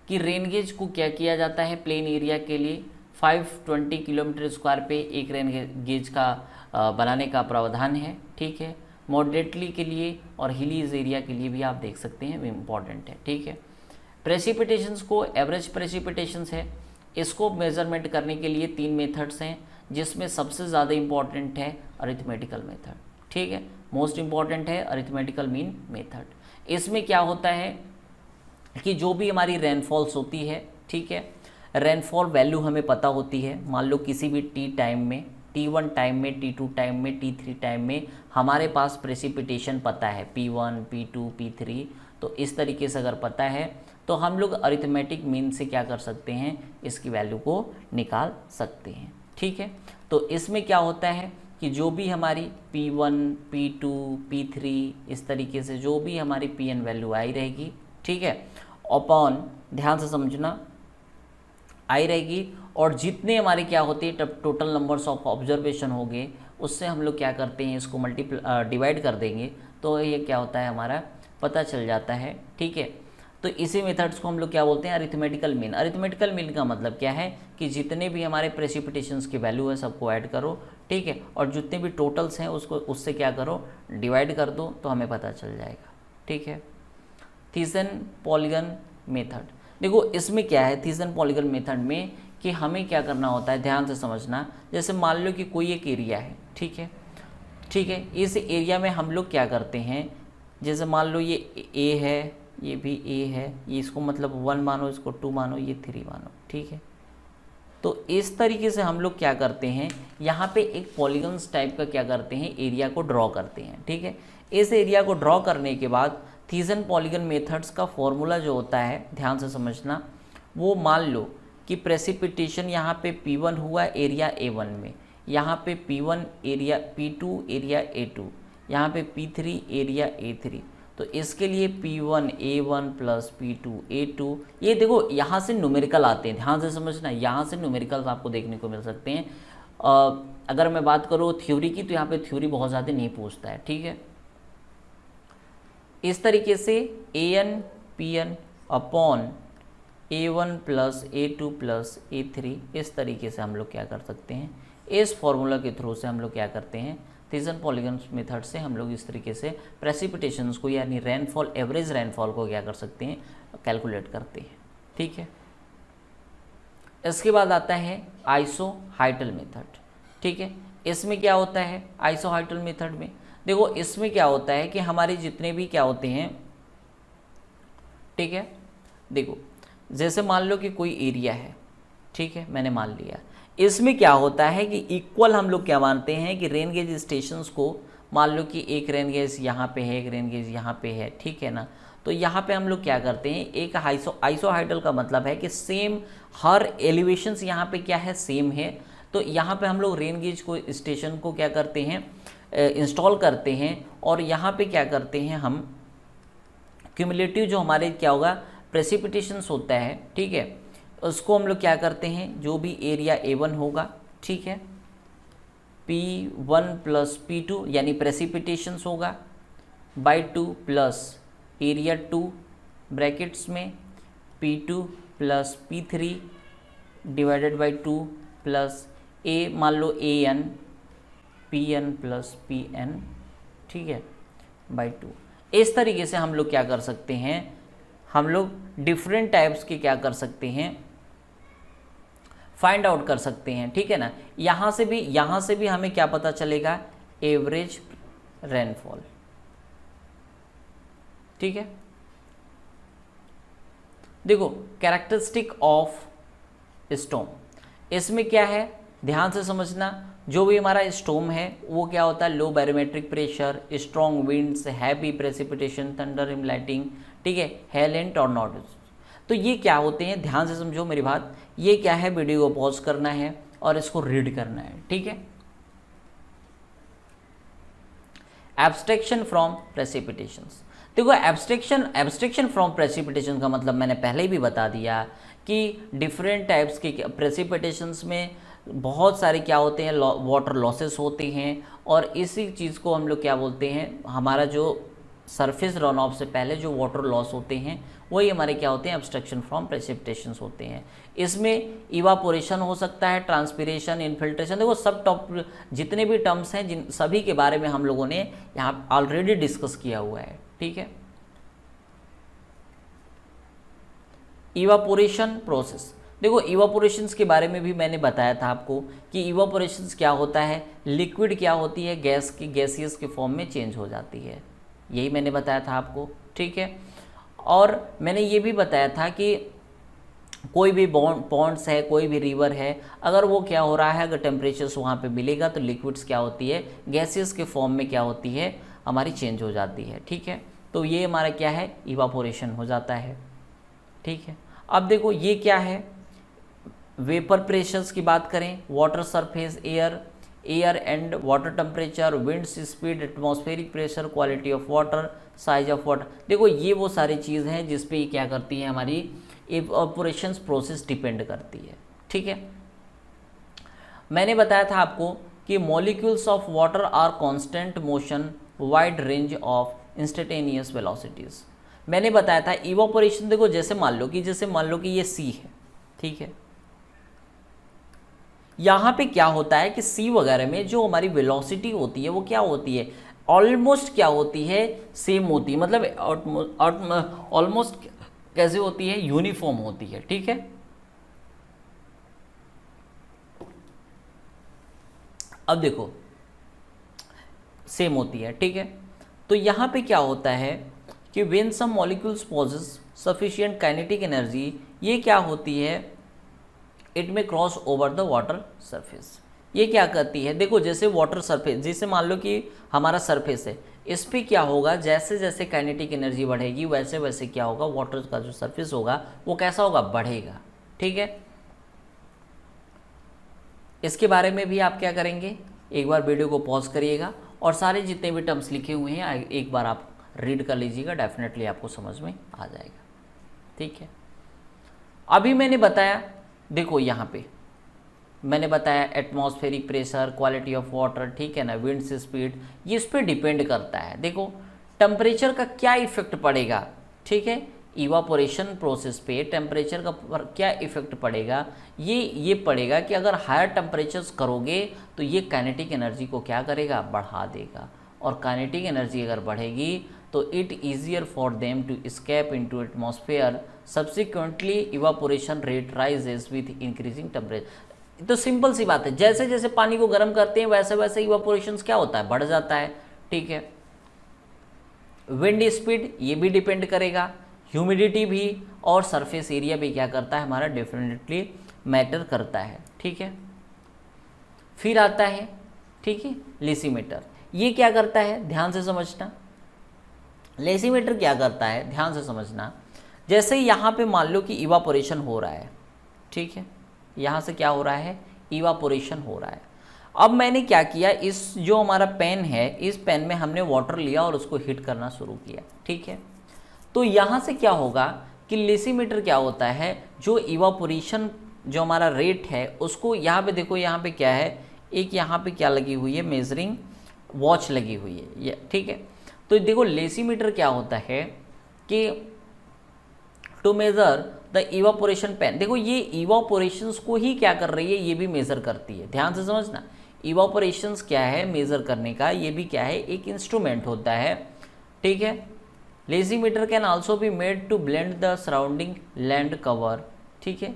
कि रेन गेज को क्या किया जाता है, प्लेन एरिया के लिए 520 किलोमीटर स्क्वायर पे एक रेन गेज का बनाने का प्रावधान है, ठीक है। मॉडरेटली के लिए और हिलीज एरिया के लिए भी आप देख सकते हैं, इम्पॉर्टेंट है, ठीक है। प्रेसिपिटेशंस को एवरेज प्रेसिपिटेशंस है, इसको मेजरमेंट करने के लिए 3 मेथड्स हैं, जिसमें सबसे ज़्यादा इम्पॉर्टेंट है अरिथमेटिकल मेथड, ठीक है। मोस्ट इम्पॉर्टेंट है अरिथमेटिकल मीन मेथड। इसमें क्या होता है कि जो भी हमारी रेनफॉल्स होती है, ठीक है, रेनफॉल वैल्यू हमें पता होती है। मान लो किसी भी टी टाइम में, T1 टाइम में, T2 टाइम में, T3 टाइम में हमारे पास प्रेसिपिटेशन पता है, P1, P2, P3। तो इस तरीके से अगर पता है तो हम लोग अरिथमेटिक मीन से क्या कर सकते हैं, इसकी वैल्यू को निकाल सकते हैं, ठीक है। तो इसमें क्या होता है कि जो भी हमारी P1, P2, P3 इस तरीके से जो भी हमारी Pn वैल्यू आई रहेगी, ठीक है, अपॉन, ध्यान से समझना, आई रहेगी, और जितने हमारे क्या होती है टोटल नंबर्स ऑफ ऑब्जर्वेशन हो गए, उससे हम लोग क्या करते हैं, इसको डिवाइड कर देंगे, तो ये क्या होता है, हमारा पता चल जाता है, ठीक है। तो इसी मेथड्स को हम लोग क्या बोलते हैं, अरिथमेटिकल मीन। अरिथमेटिकल मीन का मतलब क्या है कि जितने भी हमारे प्रेसिपिटेशंस की वैल्यू है सबको ऐड करो, ठीक है, और जितने भी टोटल्स हैं उसको उससे क्या करो, डिवाइड कर दो, तो हमें पता चल जाएगा, ठीक है। थीसन पॉलीगन मेथड, देखो इसमें क्या है थीसन पॉलीगन मेथड में कि हमें क्या करना होता है, ध्यान से समझना। जैसे मान लो कि कोई एक एरिया है, ठीक है, ठीक है, इस एरिया में हम लोग क्या करते हैं, जैसे मान लो ये ए है, ये भी ए है, ये इसको मतलब 1 मानो, इसको 2 मानो, ये 3 मानो, ठीक है। तो इस तरीके से हम लोग क्या करते हैं, यहाँ पे एक पॉलीगन्स टाइप का क्या करते हैं, एरिया को ड्रॉ करते हैं, ठीक है। इस एरिया को ड्रॉ करने के बाद थीसन पॉलीगन मेथड्स का फॉर्मूला जो होता है, ध्यान से समझना, वो मान लो कि प्रेसिपिटेशन यहाँ पे P1 हुआ एरिया A1 में, यहाँ पे P1 area P2 area A2, यहाँ पे P3 एरिया A3। तो इसके लिए P1 A1 plus P2 A2, ये देखो यहाँ से न्यूमेरिकल आते हैं, ध्यान से समझना, यहाँ से न्यूमेरिकल्स आपको देखने को मिल सकते हैं। अगर मैं बात करूँ थ्योरी की, तो यहाँ पे थ्योरी बहुत ज़्यादा नहीं पूछता है, ठीक है। इस तरीके से AN PN upon A1 plus A2 plus A3, इस तरीके से हम लोग क्या कर सकते हैं, इस फॉर्मूला के थ्रू से हम लोग क्या करते हैं, थीसन पॉलीगन मेथड से हम लोग इस तरीके से प्रेसिपिटेशंस को यानी रेनफॉल, एवरेज रेनफॉल को क्या कर सकते हैं, कैलकुलेट करते हैं, ठीक है। इसके बाद आता है आइसोहाइटल मेथड, ठीक है। इसमें क्या होता है आइसोहाइटल मेथड में, देखो इसमें क्या होता है कि हमारे जितने भी क्या होते हैं, ठीक है, देखो जैसे मान लो कि कोई एरिया है, ठीक है, मैंने मान लिया। इसमें क्या होता है कि इक्वल हम लोग क्या मानते हैं कि रेन गेज स्टेशंस को, मान लो कि एक रेन गेज यहाँ पे है, एक रेन गेज यहाँ पे है, ठीक है ना। तो यहाँ पे हम लोग क्या करते हैं, एक आइसोहाइडल का मतलब है कि सेम हर एलिवेशंस यहाँ पे क्या है, सेम है। तो यहाँ पे हम लोग रेन गेज को स्टेशन को क्या करते हैं, इंस्टॉल करते हैं, और यहाँ पे क्या करते हैं हम, क्यूमुलेटिव जो हमारे क्या होगा प्रेसिपिटेशंस होता है, ठीक है, उसको हम लोग क्या करते हैं, जो भी एरिया A1 होगा, ठीक है, P1 प्लस P2 यानी प्रेसिपिटेशंस होगा बाई 2 प्लस एरिया 2 ब्रैकेट्स में P2 plus P3 divided by 2 plus A, मान लो AN PN प्लस PN, ठीक है, बाई 2। इस तरीके से हम लोग क्या कर सकते हैं, हम लोग डिफरेंट टाइप्स के क्या कर सकते हैं, फाइंड आउट कर सकते हैं, ठीक है ना। यहाँ से भी हमें क्या पता चलेगा, एवरेज रेनफॉल, ठीक है। देखो कैरेक्टरिस्टिक ऑफ स्टॉर्म, इसमें क्या है ध्यान से समझना, जो भी हमारा स्टॉर्म है वो क्या होता है, low barometric pressure, strong winds, heavy precipitation, thunder lighting, ठीक है, हेल एंड टॉर्नाडोज। तो ये क्या होते हैं, ध्यान से समझो मेरी बात, ये क्या है, वीडियो को पॉज करना है और इसको रीड करना है, ठीक है। एब्स्ट्रैक्शन फ्रॉम प्रेसिपिटेशंस, देखो एब्स्ट्रैक्शन फ्रॉम प्रेसिपिटेशन का मतलब मैंने पहले ही भी बता दिया कि डिफरेंट टाइप्स के प्रेसिपिटेशंस में बहुत सारे क्या होते हैं, वाटर लॉसेस होते हैं, और इसी चीज़ को हम लोग क्या बोलते हैं, हमारा जो सरफेस रन ऑफ से पहले जो वाटर लॉस होते हैं वही हमारे क्या होते हैं, एब्स्ट्रैक्शन फ्रॉम प्रेसिपिटेशंस होते हैं। इसमें इवापोरेशन हो सकता है, ट्रांसपिरेशन, इन्फिल्ट्रेशन, देखो सब टॉप जितने भी टर्म्स हैं जिन सभी के बारे में हम लोगों ने यहाँ ऑलरेडी डिस्कस किया हुआ है, ठीक है। इवापोरेशन प्रोसेस, देखो इवापोरेशंस के बारे में भी मैंने बताया था आपको कि इवापोरेशंस क्या होता है, लिक्विड क्या होती है, गैस की गैसियस के फॉर्म में चेंज हो जाती है, यही मैंने बताया था आपको, ठीक है। और मैंने ये भी बताया था कि कोई भी पॉन्ड्स है, कोई भी रिवर है, अगर वो क्या हो रहा है, अगर टेम्परेचर्स वहाँ पे मिलेगा तो लिक्विड्स क्या होती है, गैसियस के फॉर्म में क्या होती है, हमारी चेंज हो जाती है, ठीक है। तो ये हमारा क्या है, इवापोरेशन हो जाता है, ठीक है। अब देखो ये क्या है, वेपर प्रेशर्स की बात करें, water surface air and water temperature, winds speed, atmospheric pressure, quality of water, size of water, देखो ये वो सारी चीज़ हैं जिस पे क्या करती है, हमारी इवापोरेशंस प्रोसेस डिपेंड करती है, ठीक है। मैंने बताया था आपको कि molecules of water are constant motion, wide range of instantaneous velocities. मैंने बताया था इवापोरेशन, देखो जैसे मान लो कि ये सी है, ठीक है, यहाँ पे क्या होता है कि सी वगैरह में जो हमारी वेलोसिटी होती है वो क्या होती है, ऑलमोस्ट क्या होती है, सेम होती है, मतलब ऑलमोस्ट कैसे होती है, यूनिफॉर्म होती है, ठीक है। अब देखो सेम होती है, ठीक है। तो यहाँ पे क्या होता है कि when some molecules possess sufficient kinetic energy, ये क्या होती है, it may cross over the water surface. ये क्या करती है, देखो जैसे वाटर सरफेस, जैसे मान लो कि हमारा सरफेस है, इस पे क्या होगा, जैसे जैसे काइनेटिक एनर्जी बढ़ेगी वैसे वैसे क्या होगा, वाटर का जो सरफेस होगा वो कैसा होगा, बढ़ेगा, ठीक है। इसके बारे में भी आप क्या करेंगे, एक बार वीडियो को पॉज करिएगा और सारे जितने भी टर्म्स लिखे हुए हैं एक बार आप रीड कर लीजिएगा, डेफिनेटली आपको समझ में आ जाएगा, ठीक है। अभी मैंने बताया, देखो यहाँ पे मैंने बताया atmospheric pressure, quality of water, ठीक है ना, विंड्स स्पीड, ये इस पर डिपेंड करता है। देखो टेम्परेचर का क्या इफेक्ट पड़ेगा, ठीक है, इवापोरेशन प्रोसेस पे टेम्परेचर का क्या इफेक्ट पड़ेगा, ये पड़ेगा कि अगर हायर टेम्परेचर्स करोगे तो ये काइनेटिक एनर्जी को क्या करेगा, बढ़ा देगा, और काइनेटिक एनर्जी अगर बढ़ेगी तो it easier for them to escape into atmosphere, subsequently evaporation rate rises with increasing temperature। तो सिंपल सी बात है, जैसे जैसे पानी को गर्म करते हैं वैसे वैसे इवापोरेशन क्या होता है, बढ़ जाता है, ठीक है। विंड स्पीड ये भी डिपेंड करेगा, ह्यूमिडिटी भी, और सरफेस एरिया भी क्या करता है हमारा, डेफिनेटली मैटर करता है, ठीक है। फिर आता है, ठीक है, लेसीमीटर। ये क्या करता है, ध्यान से समझना, लेसीमीटर क्या करता है, ध्यान से समझना। जैसे यहाँ पे मान लो कि इवापोरेशन हो रहा है, ठीक है, यहाँ से क्या हो रहा है, इवापोरेशन हो रहा है। अब मैंने क्या किया, इस जो हमारा पेन है, इस पेन में हमने वाटर लिया और उसको हीट करना शुरू किया, ठीक है। तो यहाँ से क्या होगा कि लेसीमीटर क्या होता है, जो इवापोरेशन जो हमारा रेट है उसको, यहाँ पे देखो, यहाँ पे क्या है, एक यहाँ पे क्या लगी हुई है, मेजरिंग वॉच लगी हुई है ये, ठीक है। तो देखो लेसीमीटर क्या होता है कि to measure the evaporation pan, देखो ये इवापोरेशंस को ही क्या कर रही है, ये भी मेज़र करती है, ध्यान से समझना। इवापोरेशंस क्या है, मेज़र करने का, ये भी क्या है, एक इंस्ट्रूमेंट होता है, ठीक है। Lysimeter can also be made to blend the surrounding land cover, ठीक है।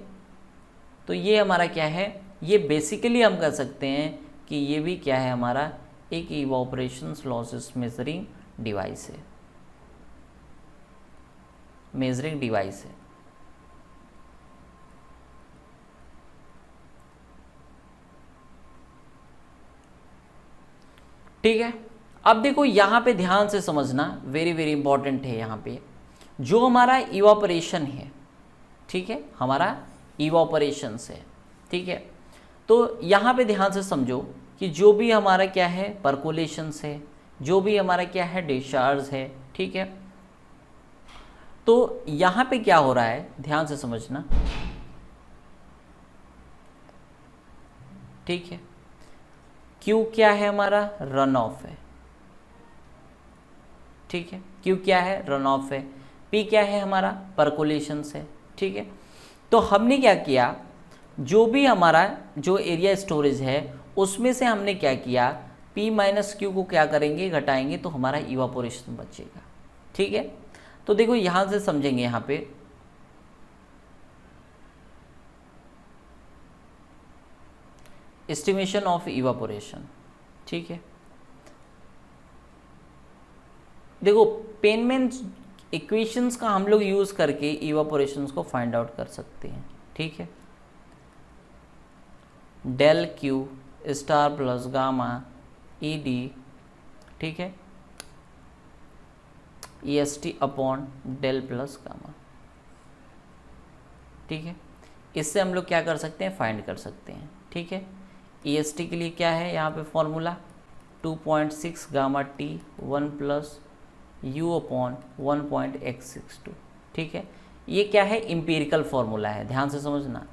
तो ये हमारा क्या है, ये बेसिकली हम कर सकते हैं कि ये भी क्या है हमारा, एक इवापोरेशंस लॉसेस मेजरिंग डिवाइस है, मेजरिंग डिवाइस है, ठीक है। अब देखो यहाँ पे ध्यान से समझना, वेरी वेरी इंपॉर्टेंट है। यहाँ पे जो हमारा इवापोरेशन है, ठीक है, हमारा इवापोरेशंस है, ठीक है। तो यहाँ पे ध्यान से समझो कि जो भी हमारा क्या है, परकोलेशंस है, जो भी हमारा क्या है, डिस्चार्ज है, ठीक है। तो यहाँ पे क्या हो रहा है, ध्यान से समझना, ठीक है। क्यू क्या है हमारा, रन ऑफ है, ठीक है, क्यू क्या है, रन ऑफ है। पी क्या है हमारा, परकोलेशंस है, ठीक है। तो हमने क्या किया, जो भी हमारा जो एरिया स्टोरेज है उसमें से हमने क्या किया, P माइनस क्यू को क्या करेंगे, घटाएंगे, तो हमारा इवापोरेशन बचेगा, ठीक है। तो देखो यहाँ से समझेंगे, यहाँ पे एस्टिमेशन ऑफ इवापोरेशन, ठीक है। देखो पेनमैन इक्वेशंस का हम लोग यूज करके इवापोरेशंस को फाइंड आउट कर सकते हैं, ठीक है। Del Q star plus gamma E D, ठीक है, E S T upon del plus gamma, ठीक है। इससे हम लोग क्या कर सकते हैं, फाइंड कर सकते हैं, ठीक है। ई एस टी के लिए क्या है यहाँ पे formula, 2.6 gamma T 1 plus you upon 1.x62, ठीक है। ये क्या है, इम्पीरिकल फॉर्मूला है, ध्यान से समझना।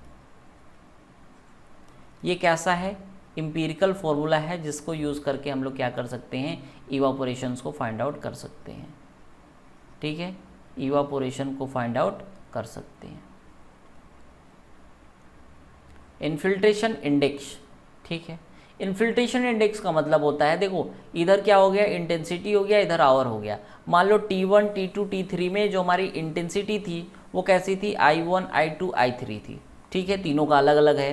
ये कैसा है, इम्पीरिकल फॉर्मूला है, जिसको यूज़ करके हम लोग क्या कर सकते हैं, इवापोरेशंस को फाइंड आउट कर सकते हैं, ठीक है। इवापोरेशन को फाइंड आउट कर सकते हैं। इन्फिल्ट्रेशन इंडेक्स, ठीक है। इन्फिल्ट्रेशन इंडेक्स का मतलब होता है, देखो इधर क्या हो गया, इंटेंसिटी हो गया, इधर आवर हो गया। मान लो T1 T2 T3 में जो हमारी इंटेंसिटी थी वो कैसी थी, I1 I2 I3 थी, ठीक है, तीनों का अलग अलग है।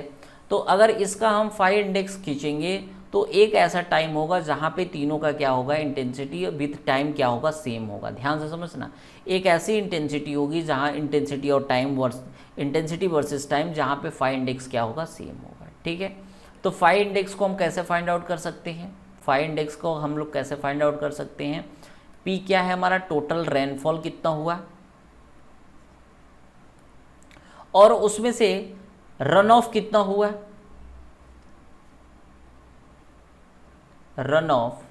तो अगर इसका हम फाई इंडेक्स खींचेंगे तो एक ऐसा टाइम होगा जहाँ पे तीनों का क्या होगा, इंटेंसिटी विथ टाइम क्या होगा, सेम होगा। ध्यान से समझना, एक ऐसी इंटेंसिटी होगी जहाँ इंटेंसिटी और टाइम इंटेंसिटी वर्सेस टाइम जहाँ पे फाई इंडेक्स क्या होगा, सेम होगा, ठीक है। तो फाई इंडेक्स को हम कैसे फाइंड आउट कर सकते हैं, फाई इंडेक्स को हम लोग कैसे फाइंड आउट कर सकते हैं, पी क्या है हमारा, टोटल रेनफॉल कितना हुआ और उसमें से रन ऑफ कितना हुआ, रन ऑफ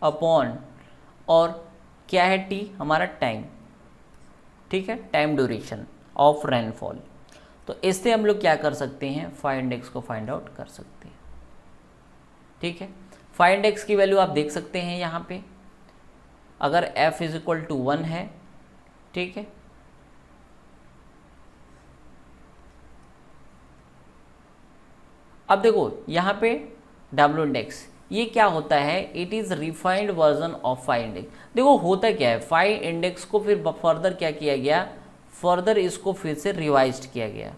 अपॉन, और क्या है टी हमारा टाइम, ठीक है, टाइम ड्यूरेशन ऑफ रेनफॉल। तो इससे हम लोग क्या कर सकते हैं, फाई इंडेक्स को फाइंड आउट कर सकते हैं, ठीक है। फाई इंडेक्स की वैल्यू आप देख सकते हैं यहाँ पे, अगर f इज इक्वल टू 1 है, ठीक है, अब देखो यहाँ पे W इंडेक्स ये क्या होता है, it is refined version of phi index. देखो होता क्या है, फाई इंडेक्स को फिर फर्दर क्या किया गया, फर्दर इसको फिर से रिवाइज किया गया,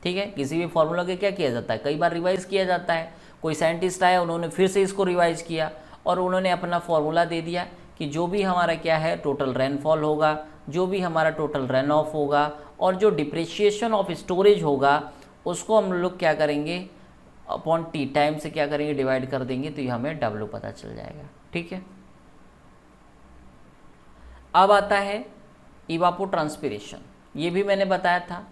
ठीक है। किसी भी फॉर्मूला के क्या किया जाता है, कई बार रिवाइज किया जाता है। कोई साइंटिस्ट आया, उन्होंने फिर से इसको रिवाइज किया और उन्होंने अपना फॉर्मूला दे दिया कि जो भी हमारा क्या है टोटल रेनफॉल होगा, जो भी हमारा टोटल रन ऑफ होगा और जो डिप्रिशिएशन ऑफ स्टोरेज होगा उसको हम लोग क्या करेंगे, अपॉन टी टाइम से क्या करेंगे, डिवाइड कर देंगे, तो ये हमें W पता चल जाएगा, ठीक है। अब आता है इवापोट्रांसपिरेशन, ये भी मैंने बताया था,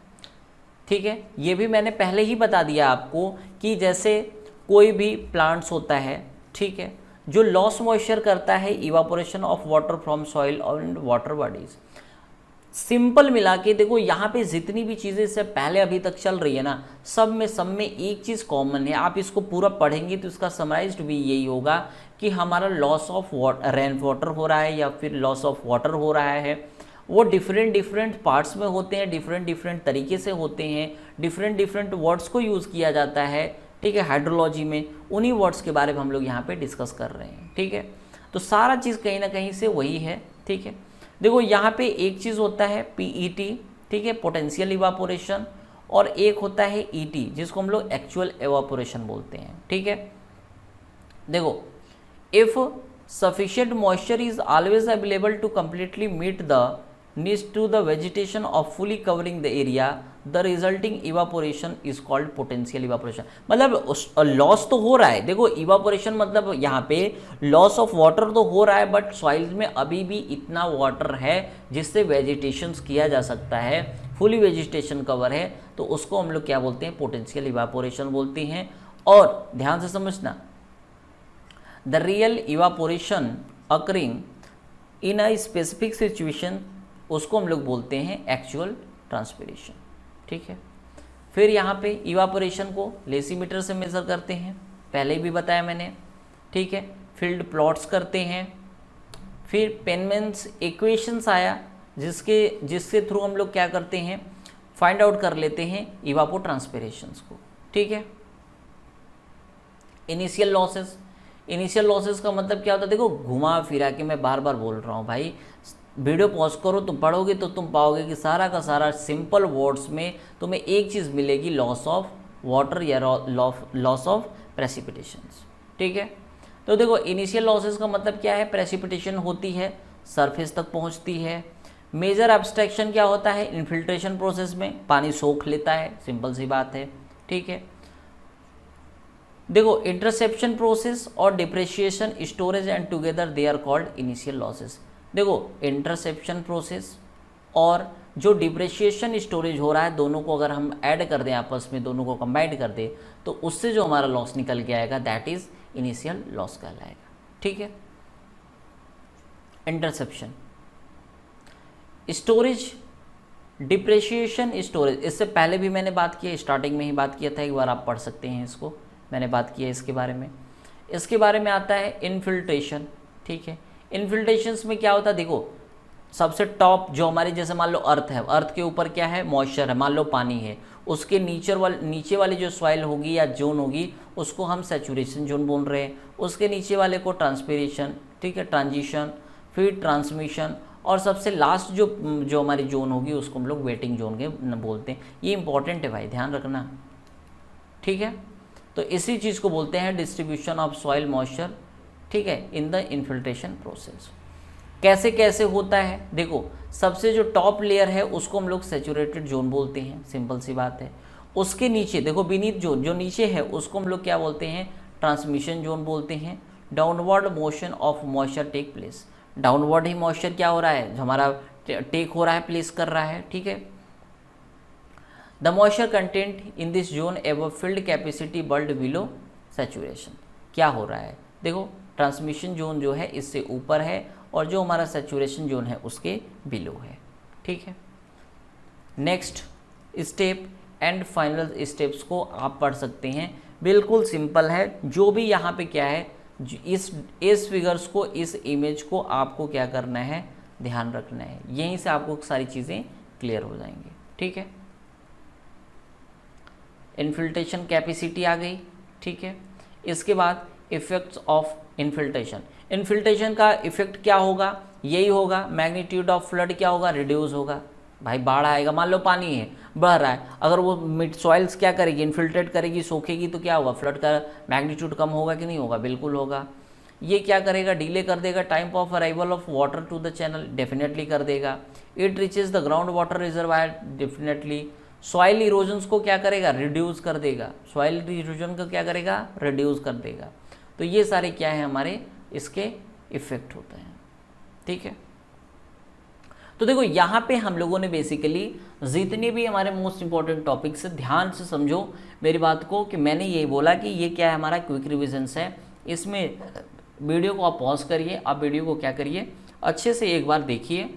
ठीक है, ये भी मैंने पहले ही बता दिया आपको कि जैसे कोई भी प्लांट्स होता है, ठीक है, जो लॉस मॉइस्चर करता है evaporation of water from soil and water bodies. Simple मिला के देखो यहाँ पे जितनी भी चीज़ें इससे पहले अभी तक चल रही है ना, सब में एक चीज़ कॉमन है। आप इसको पूरा पढ़ेंगे तो इसका समराइज्ड भी यही होगा कि हमारा लॉस ऑफ रेन वाटर हो रहा है या फिर लॉस ऑफ वाटर हो रहा है, वो डिफरेंट पार्ट्स में होते हैं, डिफरेंट तरीके से होते हैं, डिफरेंट वर्ड्स को यूज़ किया जाता है, ठीक है, हाइड्रोलॉजी में। उन्हीं वर्ड्स के बारे में हम लोग यहाँ पे डिस्कस कर रहे हैं, ठीक है। तो सारा चीज़ कहीं ना कहीं से वही है, ठीक है। देखो यहाँ पे एक चीज़ होता है PET, ठीक है, पोटेंशियल इवापोरेशन, और एक होता है ET जिसको हम लोग एक्चुअल इवापोरेशन बोलते हैं, ठीक है। देखो if sufficient moisture is always available to completely meet the needs to the vegetation of fully covering the area, the resulting evaporation is called potential evaporation। मतलब लॉस तो हो रहा है, देखो इवापोरेशन मतलब यहाँ पे लॉस ऑफ वाटर तो हो रहा है, बट सॉइल्स में अभी भी इतना वाटर है जिससे वेजिटेशन किया जा सकता है, फुली वेजिटेशन कवर है, तो उसको हम लोग क्या बोलते हैं, पोटेंशियल इवापोरेशन बोलते हैं। और ध्यान से समझना, the real evaporation occurring in a specific situation उसको हम लोग बोलते हैं एक्चुअल ट्रांसपिरेशन, ठीक है। फिर यहाँ पे इवापोरेशन को लेसीमीटर से मेज़र करते हैं, पहले भी बताया मैंने, ठीक है। फील्ड प्लॉट्स करते हैं, फिर पेनमैन्स इक्वेशंस आया जिसके थ्रू हम लोग क्या करते हैं, फाइंड आउट कर लेते हैं इवापोट्रांसपिरेशंस को, ठीक है। इनिशियल लॉसेस का मतलब क्या होता है, देखो घुमा फिरा के मैं बार बार बोल रहा हूँ भाई, वीडियो पॉज करो, तुम पढ़ोगे तो तुम पाओगे कि सारा का सारा सिंपल वर्ड्स में तुम्हें एक चीज़ मिलेगी, लॉस ऑफ वाटर या लॉस ऑफ प्रेसिपिटेशंस, ठीक है। तो देखो इनिशियल लॉसेस का मतलब क्या है, प्रेसिपिटेशन होती है, सरफेस तक पहुँचती है। मेजर एब्स्ट्रैक्शन क्या होता है, इन्फिल्ट्रेशन प्रोसेस में पानी सोख लेता है, सिंपल सी बात है, ठीक है। देखो इंटरसेप्शन प्रोसेस और depreciation, storage and together they are called initial losses. देखो इंटरसेप्शन प्रोसेस और जो डिप्रेशिएशन स्टोरेज हो रहा है, दोनों को अगर हम ऐड कर दें आपस में, दोनों को कंबाइंड कर दें, तो उससे जो हमारा लॉस निकल के आएगा दैट इज इनिशियल लॉस कहलाएगा, ठीक है। इंटरसेप्शन, स्टोरेज, डिप्रेशिएशन, स्टोरेज, इससे पहले भी मैंने बात की, स्टार्टिंग में ही बात किया था, एक बार आप पढ़ सकते हैं इसको, मैंने बात की है इसके बारे में। इसके बारे में आता है इन्फिल्ट्रेशन, ठीक है। इन्फिल्ट्रेशंस में क्या होता है, देखो सबसे टॉप जो हमारे जैसे मान लो अर्थ है, अर्थ के ऊपर क्या है, मॉइस्चर है, मान लो पानी है, उसके नीचे वाली जो सॉइल होगी या जोन होगी उसको हम सैचुरेशन जोन बोल रहे हैं, उसके नीचे वाले को ट्रांसपिरेशन, ठीक है, ट्रांजिशन, फिर ट्रांसमिशन, और सबसे लास्ट जो हमारी जोन होगी उसको हम लोग वेटिंग जोन के बोलते हैं। ये इंपॉर्टेंट है भाई, ध्यान रखना, ठीक है। तो इसी चीज़ को बोलते हैं डिस्ट्रीब्यूशन ऑफ सॉइल मॉइस्चर, ठीक है, इन द इन्फिल्ट्रेशन प्रोसेस। कैसे कैसे होता है, देखो सबसे जो टॉप लेयर है उसको हम लोग सैचुरेटेड जोन बोलते हैं, सिंपल सी बात है। उसके नीचे देखो बीनीथ जोन जो नीचे है उसको हम लोग क्या बोलते हैं, ट्रांसमिशन जोन बोलते हैं। Downward motion of moisture take place, downward ही मॉइस्चर क्या हो रहा है, हमारा टेक हो रहा है, प्लेस कर रहा है, ठीक है। The moisture content in this zone एवं field capacity held below saturation, क्या हो रहा है, देखो ट्रांसमिशन जोन जो है इससे ऊपर है और जो हमारा सैचुरेशन जोन है उसके बिलो है, ठीक है। Next step and final steps को आप पढ़ सकते हैं, बिल्कुल सिंपल है। जो भी यहाँ पे क्या है, इस फिगर्स को, इस इमेज को आपको क्या करना है, ध्यान रखना है, यहीं से आपको सारी चीज़ें क्लियर हो जाएंगी, ठीक है। इन्फिल्ट्रेशन कैपेसिटी आ गई, ठीक है। इसके बाद इफेक्ट्स ऑफ इन्फिल्ट्रेशन, इन्फिल्ट्रेशन का इफेक्ट क्या होगा, यही होगा, मैग्नीट्यूड ऑफ फ्लड क्या होगा, रिड्यूस होगा। भाई बाढ़ आएगा, मान लो पानी है बह रहा है, अगर वो मिड सॉइल्स क्या करेगी, इन्फिल्ट्रेट करेगी, सोखेगी, तो क्या होगा, फ्लड का मैग्नीट्यूड कम होगा कि नहीं होगा, बिल्कुल होगा। ये क्या करेगा, डिले कर देगा time of arrival of water to the channel, definitely कर देगा। It reaches the ground water reservoir, definitely. Soil erosions को क्या करेगा, रिड्यूस कर देगा, सॉइल इरोजन को क्या करेगा, रिड्यूस कर देगा। तो ये सारे क्या है हमारे इसके इफेक्ट होते हैं, ठीक है। तो देखो यहाँ पे हम लोगों ने बेसिकली जितने भी हमारे मोस्ट इंपॉर्टेंट टॉपिक्स है, ध्यान से समझो मेरी बात को, कि मैंने ये बोला कि ये क्या है, हमारा क्विक रिविजन्स है। इसमें वीडियो को आप पॉज करिए, आप वीडियो को क्या करिए, अच्छे से एक बार देखिए।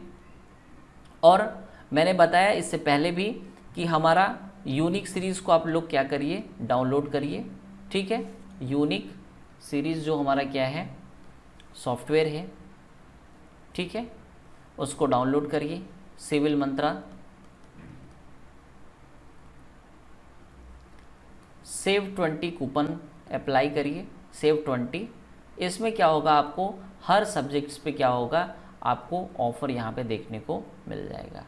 और मैंने बताया इससे पहले भी कि हमारा यूनिक सीरीज़ को आप लोग क्या करिए, डाउनलोड करिए, ठीक है। यूनिक सीरीज़ जो हमारा क्या है, सॉफ्टवेयर है, ठीक है, उसको डाउनलोड करिए। सिविल मंत्रा सेव 20 कूपन अप्लाई करिए, सेव 20। इसमें क्या होगा, आपको हर सब्जेक्ट्स पे क्या होगा, आपको ऑफर यहाँ पे देखने को मिल जाएगा,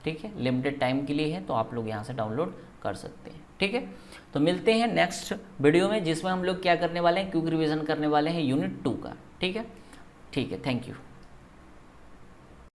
ठीक है। लिमिटेड टाइम के लिए है, तो आप लोग यहाँ से डाउनलोड कर सकते हैं, ठीक है। तो मिलते हैं नेक्स्ट वीडियो में, जिसमें हम लोग क्या करने वाले हैं, क्विक रिवीजन करने वाले हैं यूनिट 2 का, ठीक है। Thank you.